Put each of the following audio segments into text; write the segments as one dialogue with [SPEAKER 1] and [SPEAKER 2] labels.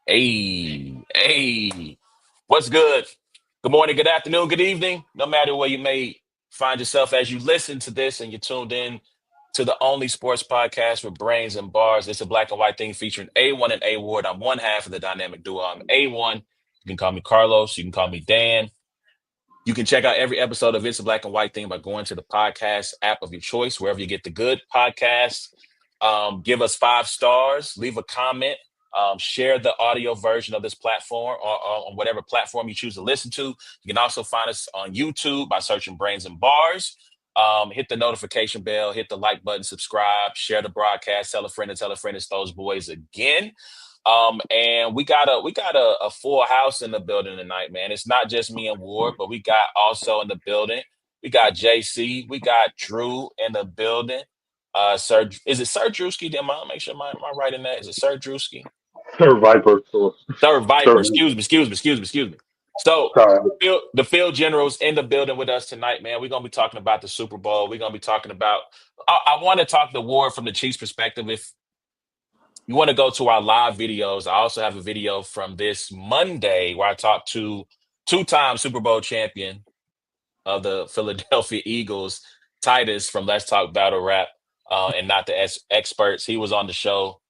[SPEAKER 1] Hey, what's good? Good morning, good afternoon, good evening. No matter where you may find yourself as you listen to this and you're tuned in to the only sports podcast with brains and bars. It's a black and white thing featuring A1 and A Ward. I'm one half of the dynamic duo. I'm A1. You can call me Carlos. You can call me Dan. You can check out every episode of It's a Black and White Thing by going to the podcast app of your choice, wherever you get the good podcasts. Give us 5 stars, leave a comment, share the audio version of this platform or on whatever platform you choose to listen to. You can also find us on YouTube by searching Brains and Bars. Hit the notification bell, hit the like button, subscribe, share the broadcast, tell a friend to tell a friend. It's those boys again. And we got a full house in the building tonight, man. It's not just me and Ward, but we got also in the building. We got JC, we got Drew in the building. Sir, is it Sir Drewski? Am I make sure am I right in that? Is it Sir Drewski?
[SPEAKER 2] Sir Viper.
[SPEAKER 1] Sir Viper.
[SPEAKER 2] Sir,
[SPEAKER 1] Excuse me. So
[SPEAKER 2] sorry.
[SPEAKER 1] the field generals in the building with us tonight, man. We're gonna be talking about the Super Bowl. We're gonna be talking about. I want to talk the Ward from the Chiefs' perspective. If you want to go to our live videos, I also have a video from this Monday where I talked to two-time Super Bowl champion of the Philadelphia Eagles, Titus from Let's Talk Battle Rap, and not the experts. He was on the show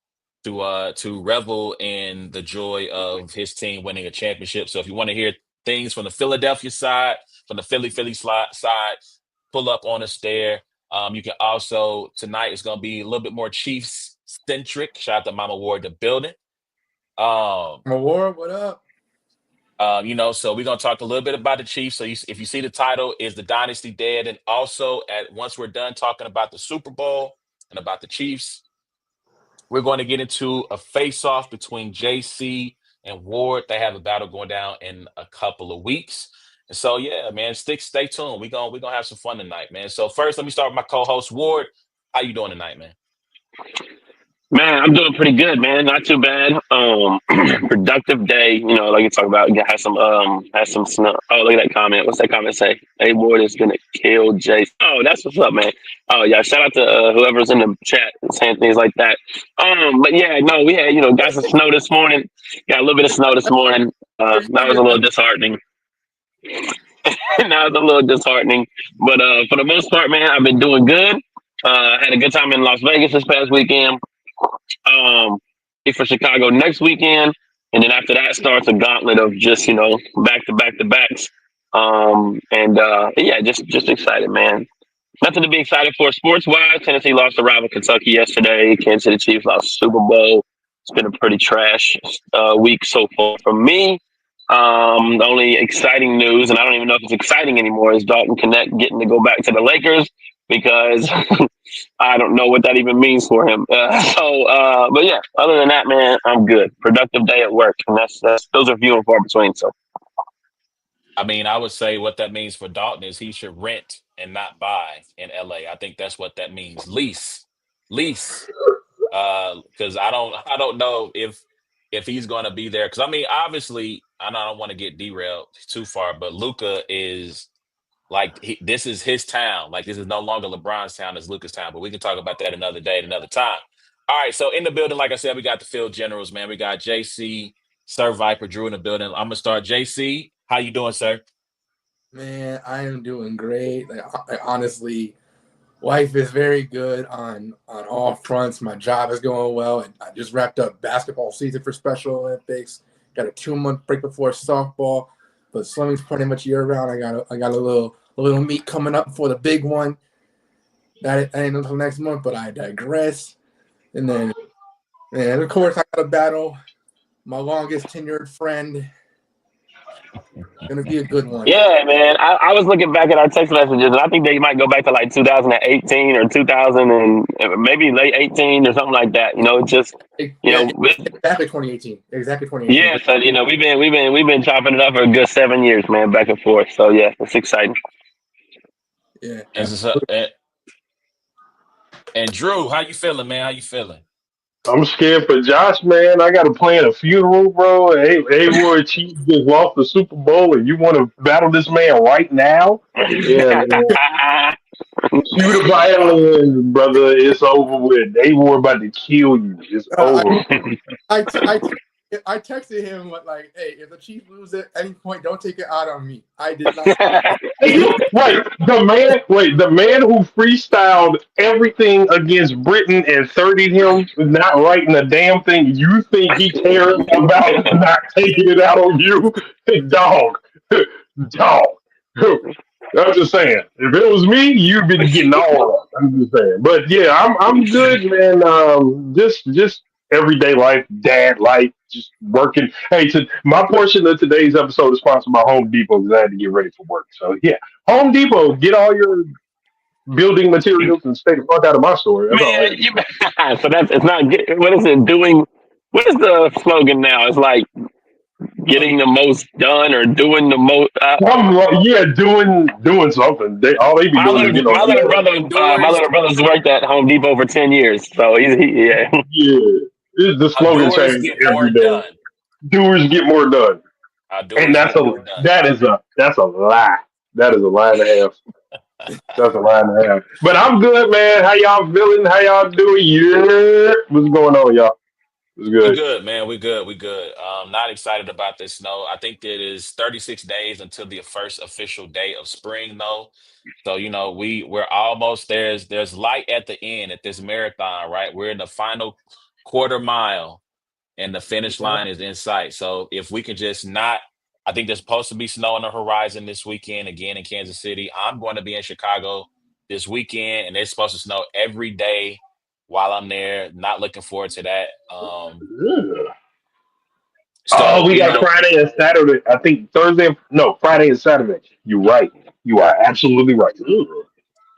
[SPEAKER 1] to revel in the joy of his team winning a championship. So if you want to hear things from the Philadelphia side, from the Philly side, pull up on us there. You can also tonight it's gonna be a little bit more Chiefs centric. Shout out to Mama Ward the building.
[SPEAKER 3] Ward, what up?
[SPEAKER 1] So we're gonna talk a little bit about the Chiefs. So if you see the title, is the Dynasty dead? And also, once we're done talking about the Super Bowl and about the Chiefs, we're going to get into a face-off between JC and Ward. They have a battle going down in a couple of weeks. And so, yeah, man, stay tuned. We're gonna have some fun tonight, man. So first, let me start with my co-host Ward. How you doing tonight, man?
[SPEAKER 4] Man, I'm doing pretty good, man. Not too bad. Productive day. Like you talk about, you had some snow. Oh, look at that comment. What's that comment say? A Ward is gonna kill Jay. Oh, that's what's up, man. Oh yeah, shout out to whoever's in the chat saying things like that. But yeah, no, we had got some snow this morning. Got a little bit of snow this morning. That was a little disheartening. That was a little disheartening. But for the most part, man, I've been doing good. Had a good time in Las Vegas this past weekend. For Chicago next weekend, and then after that starts a gauntlet of just back to backs. Yeah, just excited, man. Nothing to be excited for sports wise. Tennessee lost to rival Kentucky yesterday. Kansas City Chiefs lost Super Bowl. It's been a pretty trash week so far for me. The only exciting news, and I don't even know if it's exciting anymore, is Dalton Connect getting to go back to the Lakers because I don't know what that even means for him. But yeah, other than that, man, I'm good. Productive day at work, and that's those are few and far between. So,
[SPEAKER 1] I mean, I would say what that means for Dalton is he should rent and not buy in LA. I think that's what that means. Lease. Because I don't know if he's going to be there. Because I mean, obviously, I don't want to get derailed too far, but Luka is like this is his town. Like this is no longer LeBron's town; it's Luka's town. But we can talk about that another day, at another time. All right. So in the building, like I said, we got the field generals, man. We got JC, Sir Viper, Drew in the building. I'm gonna start. JC, how you doing, sir?
[SPEAKER 3] Man, I am doing great. Honestly, life is very good on all fronts. My job is going well, and I just wrapped up basketball season for Special Olympics. Got a 2-month break before softball, but swimming's pretty much year round. I got a little meet coming up for the big one. That ain't until next month, but I digress. And then, of course, I got to battle my longest tenured friend. Gonna be a good one.
[SPEAKER 4] yeah, man. I was looking back at our text messages, and I think they might go back to like 2018 or 2000 and maybe late 18 or something like that.
[SPEAKER 3] Exactly 2018. Exactly 2018.
[SPEAKER 4] Yeah, so we've been chopping it up for a good 7 years, man, back and forth. So yeah, it's exciting.
[SPEAKER 3] Yeah.
[SPEAKER 1] And Drew, how you feeling, man? How you feeling?
[SPEAKER 2] I'm scared for Josh, man. I got to plan a funeral, bro. Ward Chiefs just lost the Super Bowl, and you want to battle this man right now? Yeah, man. Shoot a violin, brother. It's over with. Ward about to kill you. It's over.
[SPEAKER 3] I texted him like, "Hey, if the Chiefs lose at any point, don't take it out on me. I did not."
[SPEAKER 2] The man who freestyled everything against Britain and 30'd him not writing a damn thing. You think he cares about not taking it out on you? Dog. Dog. I'm just saying. If it was me, you'd be getting all of it. I'm just saying. But yeah, I'm good, man. Just everyday life, dad life, just working. Hey, my portion of today's episode is sponsored by Home Depot because I had to get ready for work. So yeah, Home Depot, get all your building materials and stay the fuck out of my store. That's all I
[SPEAKER 4] Man,
[SPEAKER 2] have.
[SPEAKER 4] so that's it's not. What is it doing? What is the slogan now? It's like getting the most done or doing the most.
[SPEAKER 2] Yeah, doing something. All they be
[SPEAKER 4] My
[SPEAKER 2] doing is
[SPEAKER 4] little my little brother my little brother's worked at Home Depot for 10 years, so yeah.
[SPEAKER 2] yeah. The
[SPEAKER 1] Our
[SPEAKER 2] slogan
[SPEAKER 1] doers
[SPEAKER 2] change
[SPEAKER 1] get more
[SPEAKER 2] every day.
[SPEAKER 1] done.
[SPEAKER 2] Doers get more done.
[SPEAKER 1] Our
[SPEAKER 2] And
[SPEAKER 1] doers get more done.
[SPEAKER 2] that's a lie. That is a lie and a half. That's a lie and a half. But I'm good, man. How y'all feeling? How y'all doing? Yeah. What's going on, y'all? What's
[SPEAKER 1] We
[SPEAKER 2] good?
[SPEAKER 1] good, man. We good. We good. Not excited about this snow. I think it is 36 days until the first official day of spring, though. So we're almost there's light at the end at this marathon, right? We're in the final quarter mile, and the finish
[SPEAKER 3] Yeah.
[SPEAKER 1] line is in sight. So if we can just not, I think there's supposed to be snow on the horizon this weekend again in Kansas City. I'm going to be in Chicago this weekend, and it's supposed to snow every day while I'm there. Not looking forward to that.
[SPEAKER 2] Ugh. Oh,
[SPEAKER 1] So
[SPEAKER 2] we got Friday and Saturday. I think Thursday. No, Friday and Saturday. You're right. You are absolutely right. Ugh.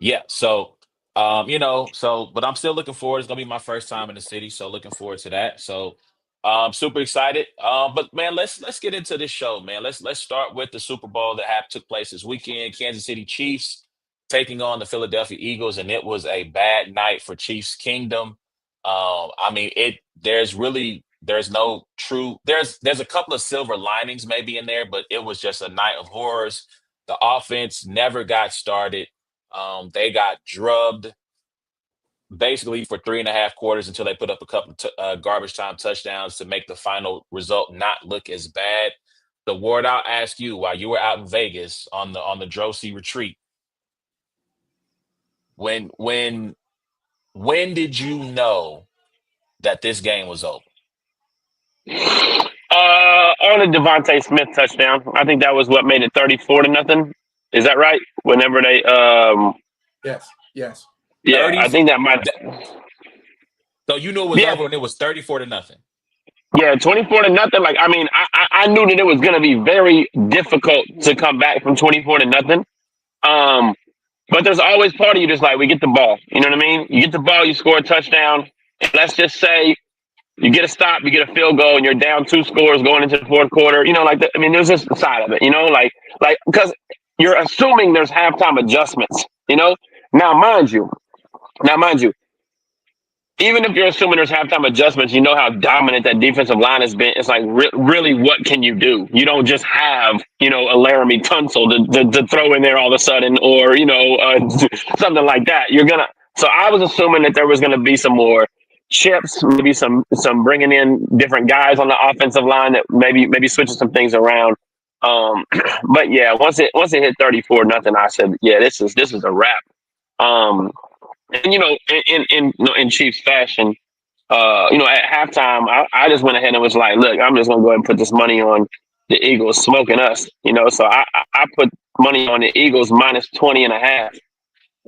[SPEAKER 1] yeah. So but I'm still looking forward. It's gonna be my first time in the city, so looking forward to that. So super excited. But man, let's get into this show, man. Let's start with the Super Bowl that took place this weekend. Kansas City Chiefs taking on the Philadelphia Eagles, and it was a bad night for Chiefs Kingdom. I mean, there's no true there's a couple of silver linings maybe in there, but it was just a night of horrors. The offense never got started. They got drubbed basically for 3.5 quarters until they put up a couple garbage time touchdowns to make the final result not look as bad. The Ward, I'll ask you, while you were out in Vegas on the Drosy retreat, when did you know that this game was over?
[SPEAKER 4] On a Devontae Smith touchdown, I think that was what made it 34-0. Is that right? Whenever they
[SPEAKER 3] Yes.
[SPEAKER 4] yeah,
[SPEAKER 1] 30.
[SPEAKER 4] I think that might.
[SPEAKER 1] So you knew it was
[SPEAKER 4] Yeah,
[SPEAKER 1] over when it was 34-0.
[SPEAKER 4] yeah, 24-0. Like, I mean, I knew that it was going to be very difficult to come back from 24-0. But there's always part of you just like, we get the ball. You know what I mean? You get the ball, you score a touchdown. And let's just say you get a stop, you get a field goal, and you're down 2 scores going into the fourth quarter. You know, like I mean, there's this side of it. You know, like because you're assuming there's halftime adjustments. You know, now mind you, even if you're assuming there's halftime adjustments, you know how dominant that defensive line has been. It's like, really, what can you do? You don't just have, a Laramie Tunsil to throw in there all of a sudden, or, something like that. So I was assuming that there was going to be some more chips, maybe some bringing in different guys on the offensive line that maybe switching some things around. But yeah, once it hit 34-0, I said, yeah, this is a wrap. And in Chiefs fashion, at halftime, I just went ahead and was like, look, I'm just gonna go ahead and put this money on the Eagles smoking us. So I put money on the Eagles minus 20.5,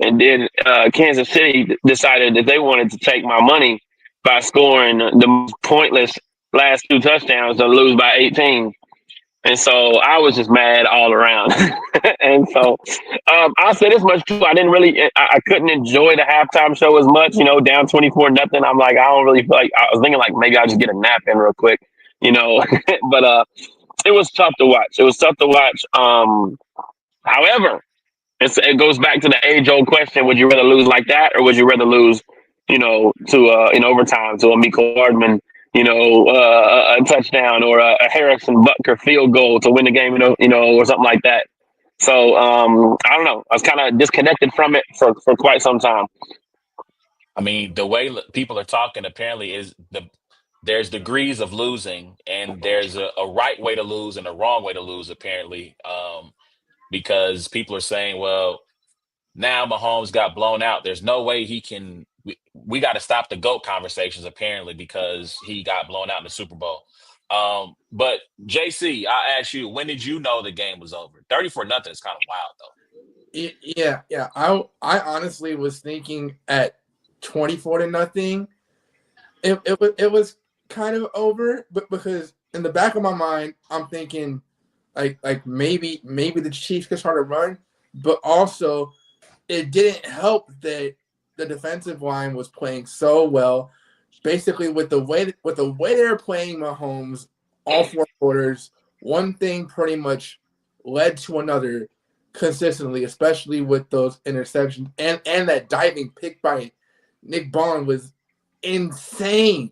[SPEAKER 4] and then Kansas City decided that they wanted to take my money by scoring the most pointless last 2 touchdowns to lose by 18. And so I was just mad all around. And so I'll say this much too. I couldn't enjoy the halftime show as much, down 24-0. I'm like, I don't really feel like, I was thinking like maybe I'll just get a nap in real quick, but it was tough to watch. It was tough to watch. However, it goes back to the age old question: would you rather lose like that, or would you rather lose, to in overtime to a Miko Hardman, a touchdown, or a Harrison Butker field goal to win the game, or something like that. So I don't know. I was kind of disconnected from it for quite some time.
[SPEAKER 1] I mean, the way people are talking apparently is there's degrees of losing, and there's a right way to lose and a wrong way to lose, apparently, because people are saying, well, now Mahomes got blown out. There's no way he can. We got to stop the GOAT conversations, apparently, because he got blown out in the Super Bowl. But JC, I asked you, when did you know the game was over? 30-0 is kind of wild, though.
[SPEAKER 3] Yeah. I honestly was thinking at 24-0, it was kind of over, but because in the back of my mind, I'm thinking like maybe the Chiefs could start a run, but also it didn't help that the defensive line was playing so well. Basically, with the way they were playing Mahomes all 4 quarters, one thing pretty much led to another consistently, especially with those interceptions and that diving pick by Nick Bond was insane.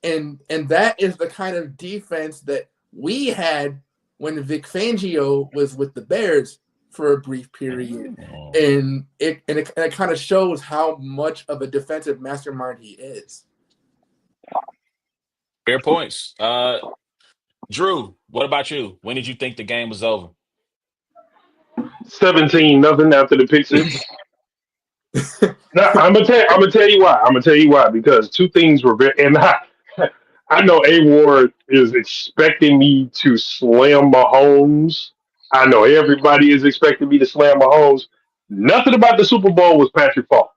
[SPEAKER 3] And that is the kind of defense that we had when Vic Fangio was with the Bears for a brief period, and it kind of shows how much of a defensive mastermind he is.
[SPEAKER 1] Fair points. Drew, what about you? When did you think the game was over?
[SPEAKER 2] 17-0 after the pick six. Now, I'm gonna tell you why. I'm gonna tell you why, because two things were very, and I know A Ward is expecting me to slam Mahomes. I know everybody is expecting me to slam Mahomes. Nothing about the Super Bowl was Patrick's fault.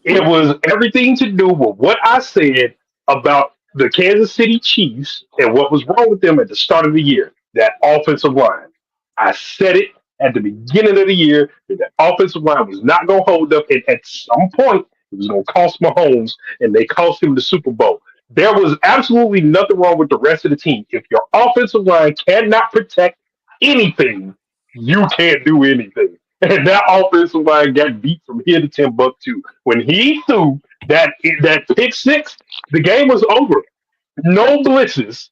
[SPEAKER 2] It was everything to do with what I said about the Kansas City Chiefs and what was wrong with them at the start of the year. That offensive line. I said it at the beginning of the year that the offensive line was not going to hold up, and at some point it was going to cost Mahomes, and they cost him the Super Bowl. There was absolutely nothing wrong with the rest of the team. If your offensive line cannot protect anything, you can't do anything. And that offensive line got beat from here to Timbuktu. When he threw that pick six, the game was over. No blitzes,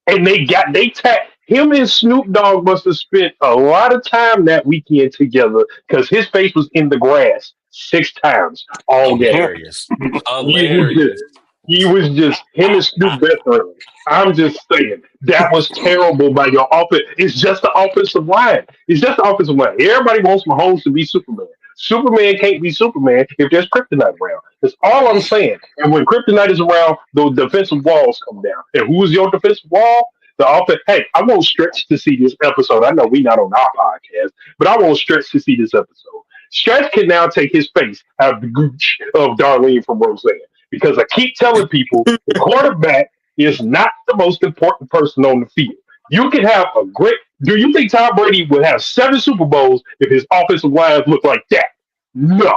[SPEAKER 2] and they tapped him and Snoop Dogg must have spent a lot of time that weekend together because his face was in the grass 6 times all game.
[SPEAKER 1] Hilarious.
[SPEAKER 2] He was just,
[SPEAKER 1] Hilarious.
[SPEAKER 2] he was just him and Snoop best friends. I'm just saying that was terrible by your offense. It's just the offensive line. It's just the offensive line. Everybody wants Mahomes to be Superman. Superman can't be Superman if there's kryptonite around. That's all I'm saying. And when kryptonite is around, the defensive walls come down. And who's your defensive wall? The offense. Hey, I won't stretch to see this episode. I know we're not on our podcast, but I won't stretch to see this episode. Stretch can now take his face out of the gooch of Darlene from Roseanne because I keep telling people the quarterback is not the most important person on the field. You can have a great. Do you think Tom Brady would have 7 Super Bowls if his offensive lines looked like that? No,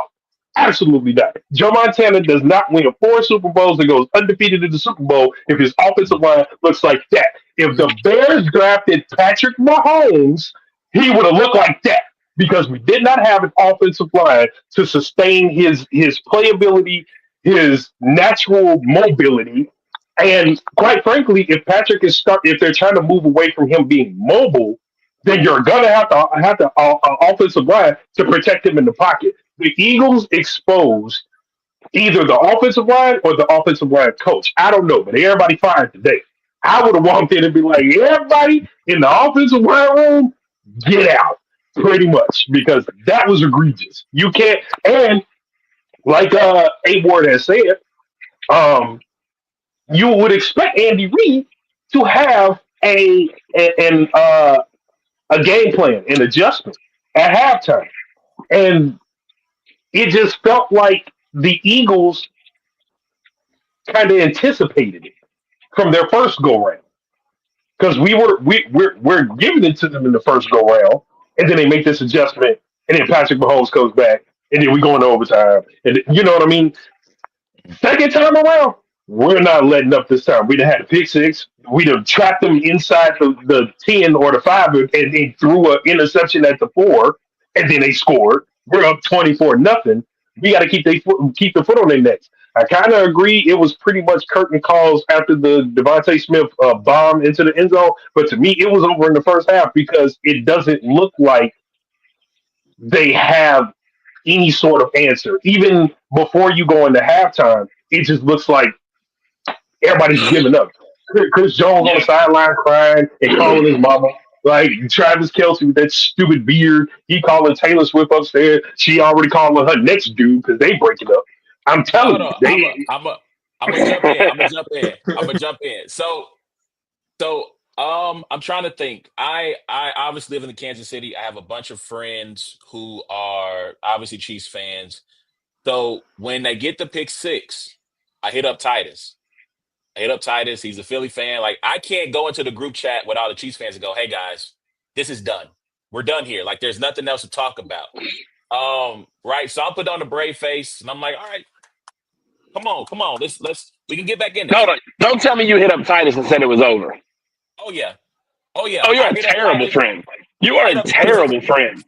[SPEAKER 2] absolutely not. Joe Montana does not win 4 Super Bowls and goes undefeated in the Super Bowl if his offensive line looks like that. If the Bears drafted Patrick Mahomes, he would have looked like that because we did not have an offensive line to sustain his playability, his natural mobility. And quite frankly, if they're trying to move away from him being mobile, then you're gonna have to offensive line to protect him in the pocket. The Eagles exposed either the offensive line or the offensive line coach. I don't know, but everybody fired today. I would have walked in and be like, everybody in the offensive line room, get out, pretty much, because that was egregious. You can't, and like A Ward has said, you would expect Andy Reid to have a game plan, an adjustment at halftime. And it just felt like the Eagles kind of anticipated it from their first go round. Because we're giving it to them in the first go round, and then they make this adjustment, and then Patrick Mahomes comes back, and then we go into overtime. And you know what I mean? Second time around, we're not letting up this time. We'd have had a pick six. We'd have trapped them inside the 10 or the 5 and they threw an interception at the 4, and then they scored. We're up 24-0. We got to keep the foot on their necks. I kind of agree. It was pretty much curtain calls after the Devontae Smith bomb into the end zone. But to me, it was over in the first half because it doesn't look like they have any sort of answer. Even before you go into halftime, it just looks like everybody's giving up. Chris Jones on the
[SPEAKER 4] Yeah.
[SPEAKER 2] sideline crying and calling his mama. Like Travis Kelsey with that stupid beard, he calling Taylor Swift upstairs. She already calling her next dude because they breaking up. I'm telling
[SPEAKER 1] Hold
[SPEAKER 2] you,
[SPEAKER 1] on.
[SPEAKER 2] they.
[SPEAKER 1] I'm gonna jump in. I'm gonna jump in. I'm gonna jump in. I'm trying to think. I obviously live in Kansas City. I have a bunch of friends who are obviously Chiefs fans. So when they get the pick six, I hit up Titus. I hit up Titus. He's a Philly fan. Like I can't go into the group chat with all the Chiefs fans and go, "Hey guys, this is done. We're done here. Like there's nothing else to talk about." Right. So I put on the brave face and I'm like, "All right, come on. Let's we can get back in
[SPEAKER 4] No,
[SPEAKER 1] this."
[SPEAKER 4] no, don't tell me you hit up Titus and said it was over.
[SPEAKER 1] Oh yeah. Oh yeah.
[SPEAKER 4] Oh, you're
[SPEAKER 1] I
[SPEAKER 4] a
[SPEAKER 1] hit up
[SPEAKER 4] terrible
[SPEAKER 1] Titus.
[SPEAKER 4] friend. You
[SPEAKER 1] I
[SPEAKER 4] are
[SPEAKER 1] hit
[SPEAKER 4] a
[SPEAKER 1] up Titus.
[SPEAKER 4] terrible friend.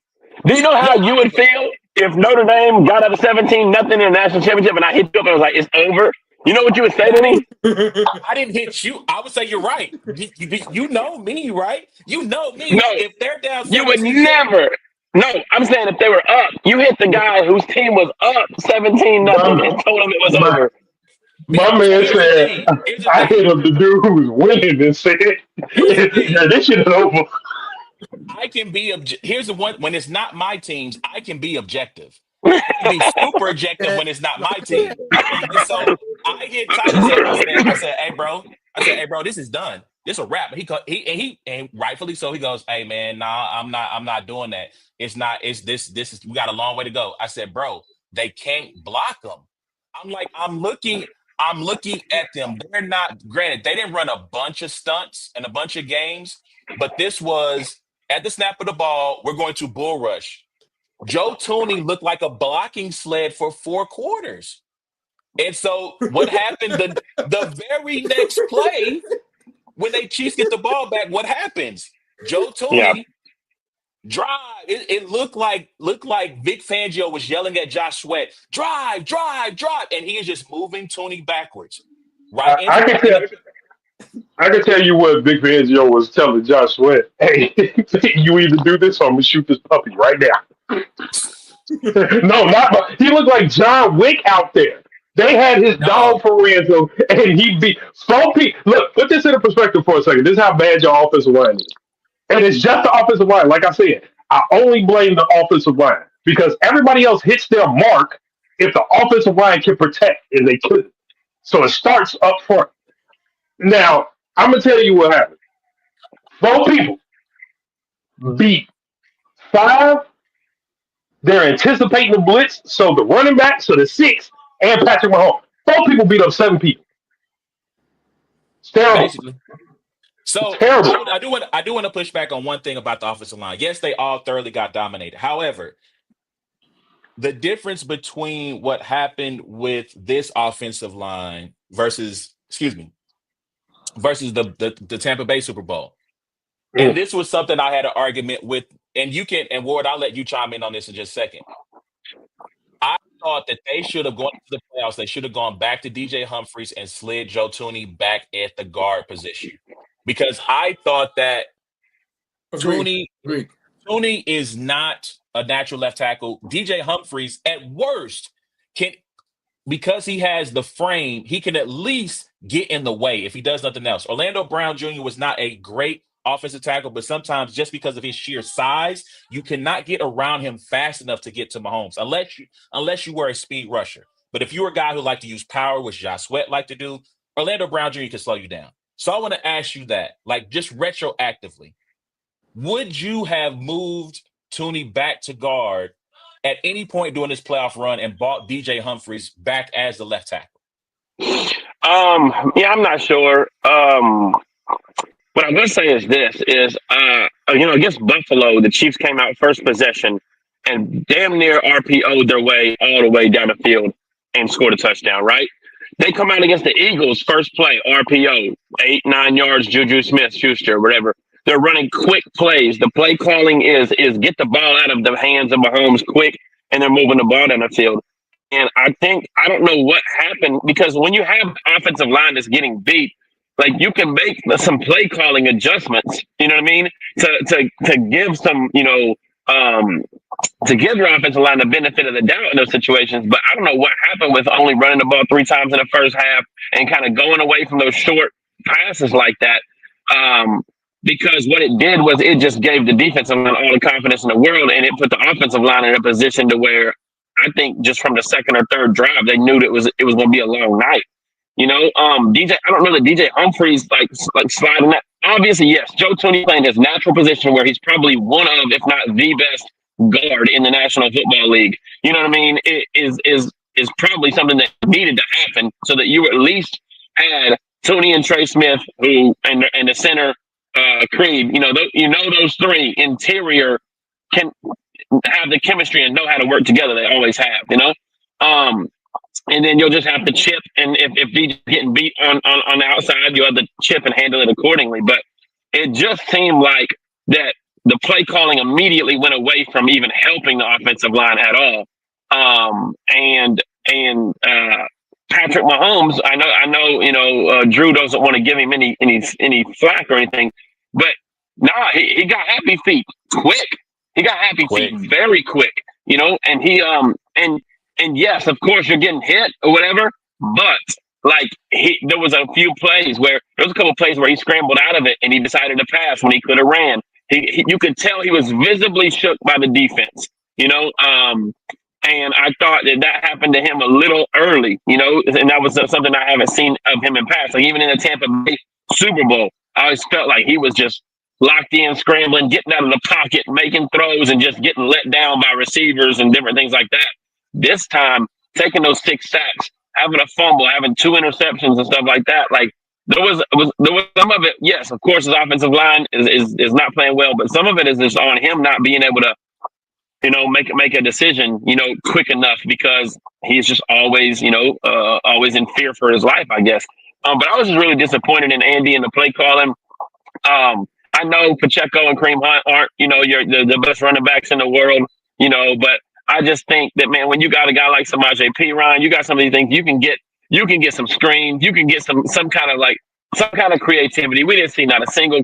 [SPEAKER 4] Do you know
[SPEAKER 1] No,
[SPEAKER 4] how you would feel if Notre Dame got out of 17 nothing in the national championship and I hit you up and I was like, it's over? You know what you would say to me?
[SPEAKER 1] I didn't hit you. I would say you're right. You know me, right? You know me.
[SPEAKER 4] No,
[SPEAKER 1] If they're down
[SPEAKER 4] you would
[SPEAKER 1] 17 zip,
[SPEAKER 4] never. No, I'm saying if they were up, you hit the guy whose team was up 17 nothing
[SPEAKER 2] My,
[SPEAKER 4] and told him it was
[SPEAKER 2] my,
[SPEAKER 4] over.
[SPEAKER 2] my
[SPEAKER 1] so
[SPEAKER 2] man
[SPEAKER 1] here's the
[SPEAKER 2] said,
[SPEAKER 1] thing. Here's the
[SPEAKER 2] I
[SPEAKER 1] thing.
[SPEAKER 2] hit up the dude who was winning and said,
[SPEAKER 1] Here's the
[SPEAKER 2] yeah,
[SPEAKER 1] thing.
[SPEAKER 2] this shit is over.
[SPEAKER 1] I can be here's the one when it's not my teams, I can be objective. I can be super objective when it's not my team. And so I hit Titus up. I said, hey bro, this is done. This a wrap. And rightfully so. He goes, hey man, nah, I'm not doing that. This is we got a long way to go. I said, bro, they can't block them. I'm looking at them. They're not granted, they didn't run a bunch of stunts and a bunch of games, but this was at the snap of the ball, we're going to bull rush. Joe Tooney looked like a blocking sled for 4 quarters. And so what happened the very next play, when they Chiefs get the ball back, what happens? Joe
[SPEAKER 4] Yeah.
[SPEAKER 1] Tooney drive. It looked like Vic Fangio was yelling at Josh Sweat, drive, and he is just moving Tooney backwards. Right
[SPEAKER 2] I,
[SPEAKER 1] into
[SPEAKER 2] I can tell. I can tell you what Big Fangio was telling Josh Sweat. Hey, you either do this or I'm gonna shoot this puppy right now. No, not. He looked like John Wick out there. They had his
[SPEAKER 1] no.
[SPEAKER 2] dog for ransom, and he beat 4 people. Look, put this into perspective for a second. This is how bad your offensive line is, and it's just the offensive line. Like I said, I only blame the offensive line because everybody else hits their mark if the offensive line can protect, and they couldn't. So it starts up front. Now I'm gonna tell you what happened. 4 people beat five. They're anticipating the blitz, so the running back, so the six, and Patrick Mahomes. 4 people beat up 7 people. It's terrible.
[SPEAKER 1] Basically.
[SPEAKER 2] It's
[SPEAKER 1] So
[SPEAKER 2] terrible.
[SPEAKER 1] I do want to push back on one thing about the offensive line. Yes, they all thoroughly got dominated. However, the difference between what happened with this offensive line versus the Tampa Bay Super Bowl. And
[SPEAKER 2] Mm.
[SPEAKER 1] this was something I had an argument with, and you can, and Ward, I'll let you chime in on this in just a second. I thought that they should have gone to the playoffs. They should have gone back to DJ Humphries and slid Joe Tooney back at the guard position. Because I thought that
[SPEAKER 3] Agreed.
[SPEAKER 1] Tooney is not a natural left tackle. DJ Humphries, at worst, can because he has the frame, he can at least get in the way if he does nothing else. Orlando Brown Jr. was not a great offensive tackle, but sometimes just because of his sheer size, you cannot get around him fast enough to get to Mahomes unless you were a speed rusher. But if you're a guy who like to use power, which Josh Sweat like to do, Orlando Brown Jr. can slow you down. So I want to ask you that, like just retroactively, would you have moved Tooney back to guard at any point during this playoff run and brought DJ Humphries back as the left tackle?
[SPEAKER 4] Yeah, I'm not sure. What I'm gonna say is this: against Buffalo, the Chiefs came out first possession and damn near RPO'd their way all the way down the field and scored a touchdown. Right? They come out against the Eagles, first play RPO, 8-9 yards, Juju Smith-Schuster, whatever. They're running quick plays. The play calling is get the ball out of the hands of Mahomes quick, and they're moving the ball down the field. And I don't know what happened because when you have offensive line that's getting beat, like you can make some play calling adjustments. You know what I mean? To give some, to give your offensive line the benefit of the doubt in those situations. But I don't know what happened with only running the ball 3 times in the first half and kind of going away from those short passes like that. Because what it did was it just gave the defensive line all the confidence in the world, and it put the offensive line in a position to where I think just from the second or third drive they knew that it was going to be a long night. DJ. I don't know that DJ Humphreys like sliding that. Obviously, yes, Joe Tooney playing his natural position where he's probably one of, if not the best guard in the National Football League. You know what I mean? It is probably something that needed to happen so that you at least had Tooney and Trey Smith, who and the center Creed. Those three interior can have the chemistry and know how to work together. They always have. Um, and then you'll just have to chip. And if DJ's getting beat on the outside, you'll have to chip and handle it accordingly. But it just seemed like that the play calling immediately went away from even helping the offensive line at all. And Patrick Mahomes, I know, Drew doesn't want to give him any flack or anything, but he got happy feet quick. He got happy feet very quick, and he and yes, of course you're getting hit or whatever, but like there was a couple plays where he scrambled out of it and he decided to pass when he could have ran. You could tell he was visibly shook by the defense, and I thought that happened to him a little early, and that was something I haven't seen of him in past. Like even in the Tampa Bay Super Bowl, I always felt like he was just locked in, scrambling, getting out of the pocket, making throws, and just getting let down by receivers and different things like that. This time, taking those 6 sacks, having a fumble, having 2 interceptions and stuff like that, like there was some of it. Yes, of course, his offensive line is not playing well, but some of it is just on him not being able to, make a decision, quick enough because he's just always, always in fear for his life, I guess. But I was just really disappointed in Andy and the play calling. I know Pacheco and Kareem Hunt aren't, the best running backs in the world, but I just think that, man, when you got a guy like Samaje Perine, you got some of these things you can get some screens, you can get some kind of creativity. We didn't see not a single,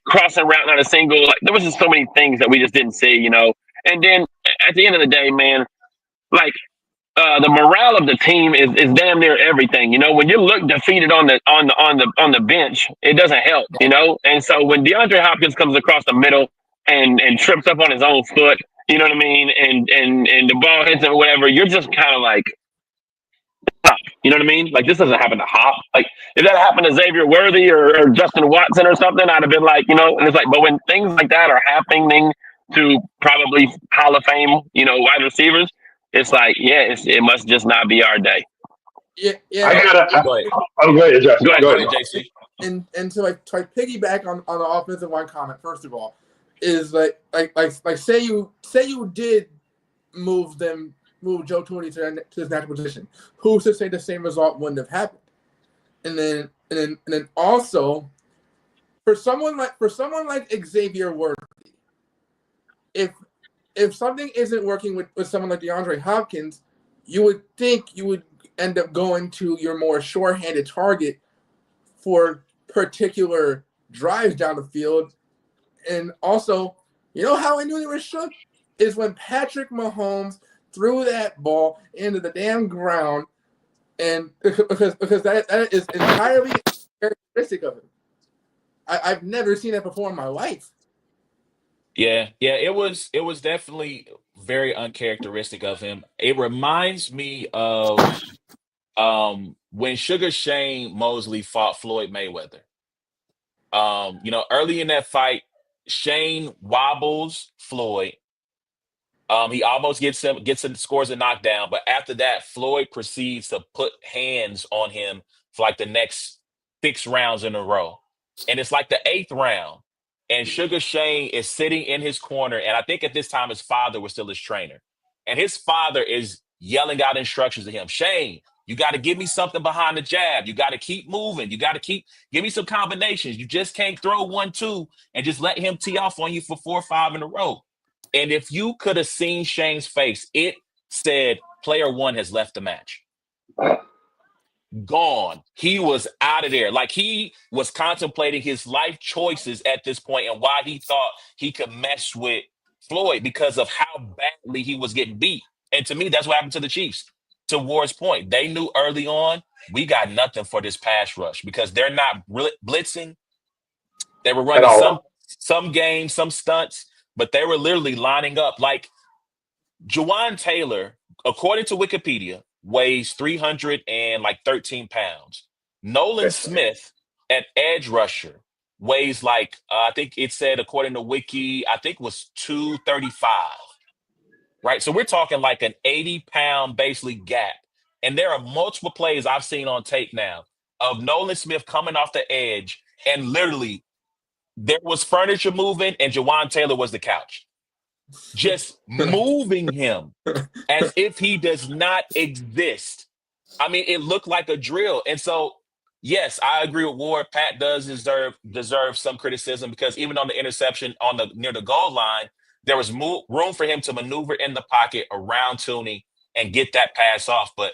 [SPEAKER 4] crossing route, not a single, like there was just so many things that we just didn't see, And then at the end of the day, man, like the morale of the team is damn near everything. When you look defeated on the bench, it doesn't help, And so when DeAndre Hopkins comes across the middle and trips up on his own foot, you know what I mean, and the ball hits him or whatever, you're just kind of like, stop. You know what I mean? Like this doesn't happen to Hop. Like if that happened to Xavier Worthy or Justin Watson or something, I'd have been like, and it's like, but when things like that are happening to probably Hall of Fame, wide receivers, it's like, yeah, it must just not be our day.
[SPEAKER 3] Yeah.
[SPEAKER 1] Go ahead.
[SPEAKER 2] Go ahead, Justin.
[SPEAKER 1] Go ahead, JC.
[SPEAKER 3] And to piggyback on the offensive line comment, first of all, is like say you did move Joe Tooney to his natural position. Who's to say the same result wouldn't have happened? And then also for someone like Xavier Worthy, if something isn't working with someone like DeAndre Hopkins, you would think you would end up going to your more sure-handed target for particular drives down the field. And also, how I knew they were shook is when Patrick Mahomes threw that ball into the damn ground, and because that is entirely characteristic of him. I've never seen that before in my life.
[SPEAKER 1] Yeah, it was definitely very uncharacteristic of him. It reminds me of when Sugar Shane Mosley fought Floyd Mayweather. Early in that fight, Shane wobbles Floyd. He almost scores a knockdown, but after that, Floyd proceeds to put hands on him for like the next 6 rounds in a row. And it's like the 8th round. And Sugar Shane is sitting in his corner. And I think at this time his father was still his trainer. And his father is yelling out instructions to him. Shane, you got to give me something behind the jab. You got to keep moving. You got to give me some combinations. You just can't throw 1-2 and just let him tee off on you for 4 or 5 in a row. And if you could have seen Shane's face, it said player 1 has left the match. Gone. He was out of there. Like he was contemplating his life choices at this point and why he thought he could mess with Floyd because of how badly he was getting beat. And to me, that's what happened to the Chiefs. to Ward's point, they knew early on we got nothing for this pass rush because they're not blitzing. They were
[SPEAKER 2] at
[SPEAKER 1] running
[SPEAKER 2] all.
[SPEAKER 1] some games, some stunts, but they were literally lining up like Jawan Taylor, according to Wikipedia, weighs 313 pounds. Nolan Smith at edge rusher weighs like I think it said according to Wiki, I think was 235. Right. So we're talking like an 80-pound basically gap. And there are multiple plays I've seen on tape now of Nolan Smith coming off the edge and literally there was furniture moving and Jawan Taylor was the couch. Just moving him as if he does not exist. I mean, it looked like a drill. And so, yes, I agree with Ward. Pat does deserve some criticism because even on the interception on the near the goal line, there was room for him to maneuver in the pocket around Tooney and get that pass off. But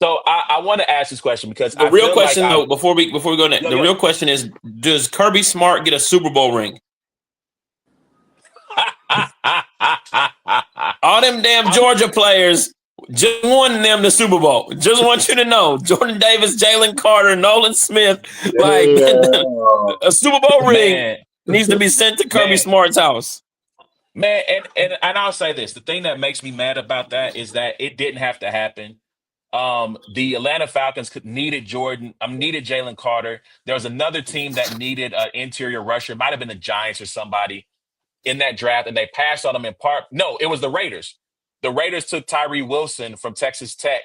[SPEAKER 1] so I want to ask this question because
[SPEAKER 5] The
[SPEAKER 1] I
[SPEAKER 5] real
[SPEAKER 1] feel
[SPEAKER 5] question,
[SPEAKER 1] like
[SPEAKER 5] though, before we go next, the real question is: does Kirby Smart get a Super Bowl ring? All them damn Georgia players just won them the Super Bowl. Just want you to know, Jordan Davis, Jalen Carter, Nolan Smith, like a Super Bowl ring needs to be sent to Kirby Smart's house.
[SPEAKER 1] Man, and I'll say this: the thing that makes me mad about that is that it didn't have to happen. The Atlanta Falcons needed needed Jalen Carter. There was another team that needed an interior rusher. It might have been the Giants or somebody in that draft, and they passed on them in part. No, it was the Raiders. The Raiders took Tyree Wilson from Texas Tech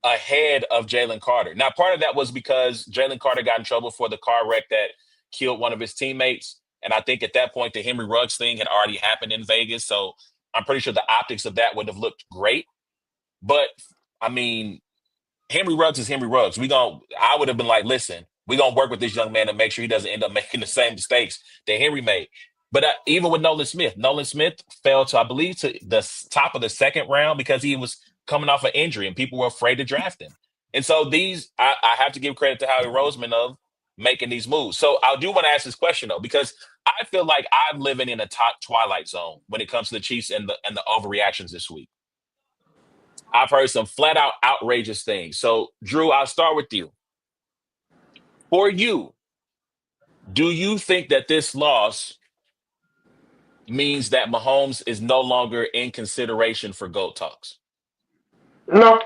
[SPEAKER 1] ahead of Jalen Carter. Now, part of that was because Jalen Carter got in trouble for the car wreck that killed one of his teammates. And I think at that point, the Henry Ruggs thing had already happened in Vegas. So I'm pretty sure the optics of that would have looked great. But, I mean, Henry Ruggs is Henry Ruggs. I would have been like, listen, we're going to work with this young man to make sure he doesn't end up making the same mistakes that Henry made. But even with Nolan Smith fell to, I believe, to the top of the second round because he was coming off an injury and people were afraid to draft him. And so I have to give credit to Howie Roseman of making these moves. So I do want to ask this question, though, because I feel like I'm living in a twilight zone when it comes to the Chiefs and the overreactions this week. I've heard some flat out outrageous things. So, Drew, I'll start with you. For you, do you think that this loss means that Mahomes is no longer in consideration for GOAT talks?
[SPEAKER 2] No,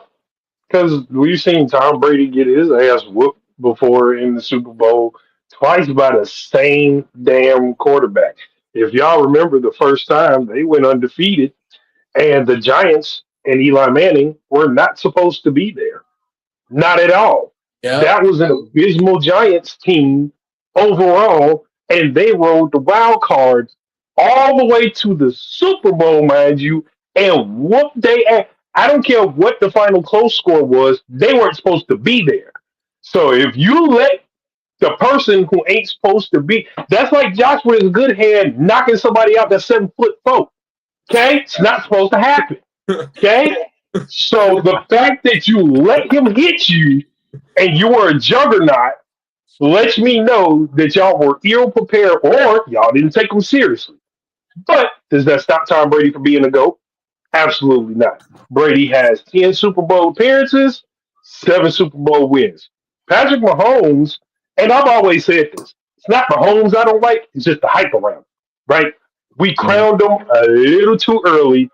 [SPEAKER 2] because we've seen Tom Brady get his ass whooped before in the Super Bowl twice by the same damn quarterback. If y'all remember the first time they went undefeated and the Giants and Eli Manning were not supposed to be there. Not at all.
[SPEAKER 3] Yeah.
[SPEAKER 2] That was an abysmal Giants team overall, and they rode the wild card all the way to the Super Bowl, mind you, and whooped they ass. I don't care what the final close score was, they weren't supposed to be there. So if you let the person who ain't supposed to be, that's like Josh with his good hand knocking somebody out that's 7'4". Okay? It's not supposed to happen. Okay? So the fact that you let him hit you and you were a juggernaut lets me know that y'all were ill prepared or y'all didn't take him seriously. But does that stop Tom Brady from being a GOAT? Absolutely not. Brady has 10 Super Bowl appearances, 7 Super Bowl wins. Patrick Mahomes, and I've always said this, it's not Mahomes I don't like, it's just the hype around him, right? We crowned him a little too early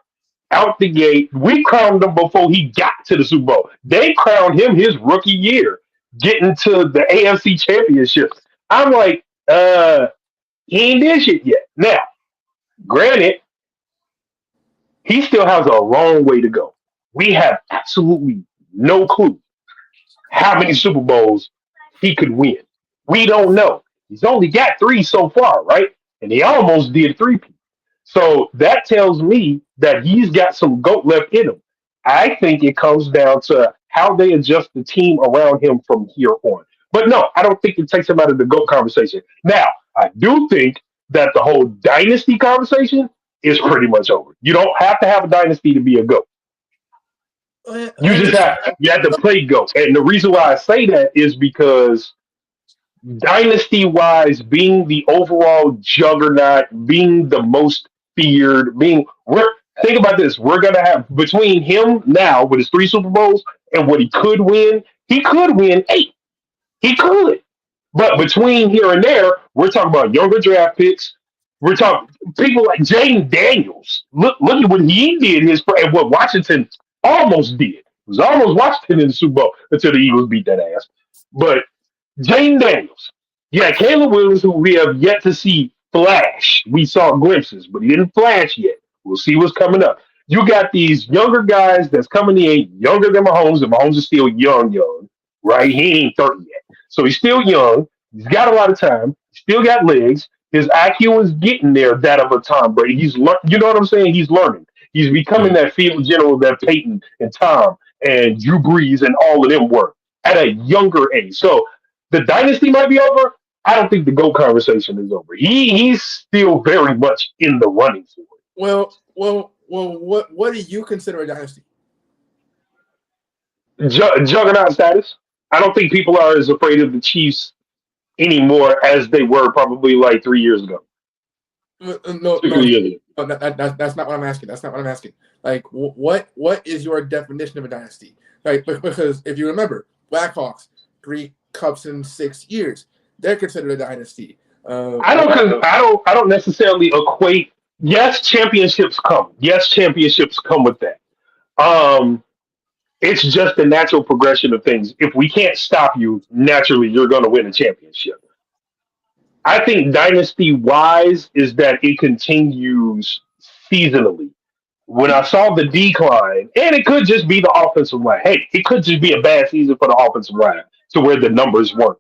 [SPEAKER 2] out the gate. We crowned him before he got to the Super Bowl. They crowned him his rookie year, getting to the AFC Championship. I'm like, he ain't did shit yet. Now, granted, he still has a long way to go. We have absolutely no clue how many Super Bowls he could win. We don't know. He's only got 3 so far, right? And he almost did 3. So that tells me that he's got some GOAT left in him. I think it comes down to how they adjust the team around him from here on. But no, I don't think it takes him out of the GOAT conversation. Now, I do think that the whole dynasty conversation is pretty much over. You don't have to have a dynasty to be a GOAT. You have to play GOAT. And the reason why I say that is because dynasty wise, being the overall juggernaut, being the most feared, Think about this. We're gonna have between him now with his 3 Super Bowls and what he could win 8. He could. But between here and there, we're talking about younger draft picks. We're talking people like Jaden Daniels. Look at what he did and what Washington almost did. It was almost Washington in the Super Bowl until the Eagles beat that ass. But Jaden Daniels. Yeah, Caleb Williams, who we have yet to see flash. We saw glimpses, but he didn't flash yet. We'll see what's coming up. You got these younger guys that's coming in younger than Mahomes, and Mahomes is still young, right? He ain't 30 yet. So he's still young. He's got a lot of time. He's still got legs. His IQ is getting there, that of a Tom Brady. You know what I'm saying? He's learning. He's becoming that field general that Peyton and Tom and Drew Brees and all of them were at a younger age. So the dynasty might be over. I don't think the GOAT conversation is over. He's still very much in the running for it.
[SPEAKER 3] Well. What do you consider a dynasty?
[SPEAKER 2] Juggernaut status. I don't think people are as afraid of the Chiefs anymore as they were probably like 3 years ago.
[SPEAKER 3] No, that's not what I'm asking. That's not what I'm asking. Like, what is your definition of a dynasty? Like, because if you remember, Blackhawks 3 cups in 6 years, they're considered a dynasty.
[SPEAKER 2] I don't necessarily equate. Yes, championships come. Yes, championships come with that. It's just the natural progression of things. If we can't stop you, naturally you're going to win a championship. I think dynasty wise is that it continues seasonally. When I saw the decline, and it could just be the offensive line. Hey, it could just be a bad season for the offensive line to where the numbers weren't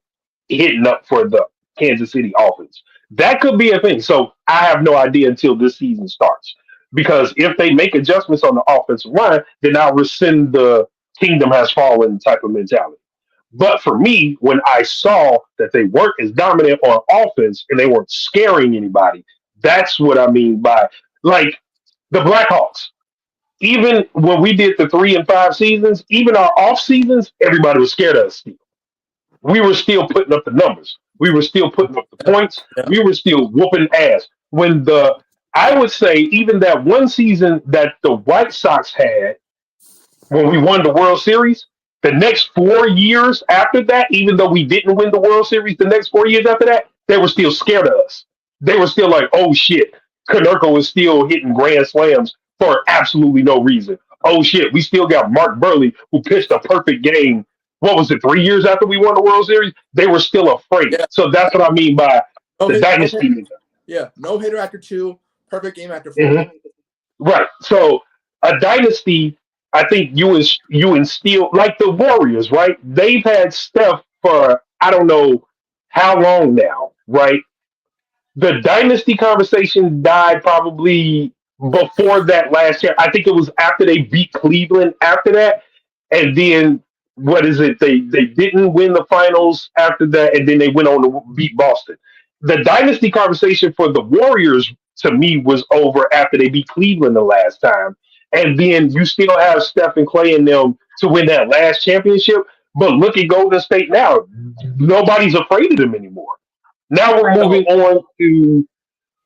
[SPEAKER 2] hitting up for the Kansas City offense. That could be a thing. So I have no idea until this season starts. Because if they make adjustments on the offensive line, then I'll rescind the kingdom has fallen type of mentality. But for me, when I saw that they weren't as dominant on offense and they weren't scaring anybody, that's what I mean by like the Blackhawks. Even when we did the 3 and 5 seasons, even our off seasons, everybody was scared of us still. We were still putting up the numbers. We were still putting up the points. We were still whooping ass. I would say even that one season that the White Sox had when we won the World Series, the next 4 years after that, even though we didn't win the World Series, the next 4 years after that, they were still scared of us. They were still like, oh shit, Konerko is still hitting grand slams for absolutely no reason. Oh shit, we still got Mark Burley who pitched a perfect game. What was it, 3 years after we won the World Series? They were still afraid. Yeah. So that's what I mean by the dynasty.
[SPEAKER 3] No hitter after 2, perfect game after 4.
[SPEAKER 2] Mm-hmm. Right. So a dynasty, I think you instill like the Warriors, right? They've had Steph for I don't know how long now, right? The dynasty conversation died probably before that last year. I think it was after they beat Cleveland after that. And then what is it? They didn't win the finals after that, and then they went on to beat Boston. The dynasty conversation for the Warriors to me was over after they beat Cleveland the last time. And then you still have Steph and Clay in them to win that last championship. But look at Golden State now. Nobody's afraid of them anymore. Now we're moving on to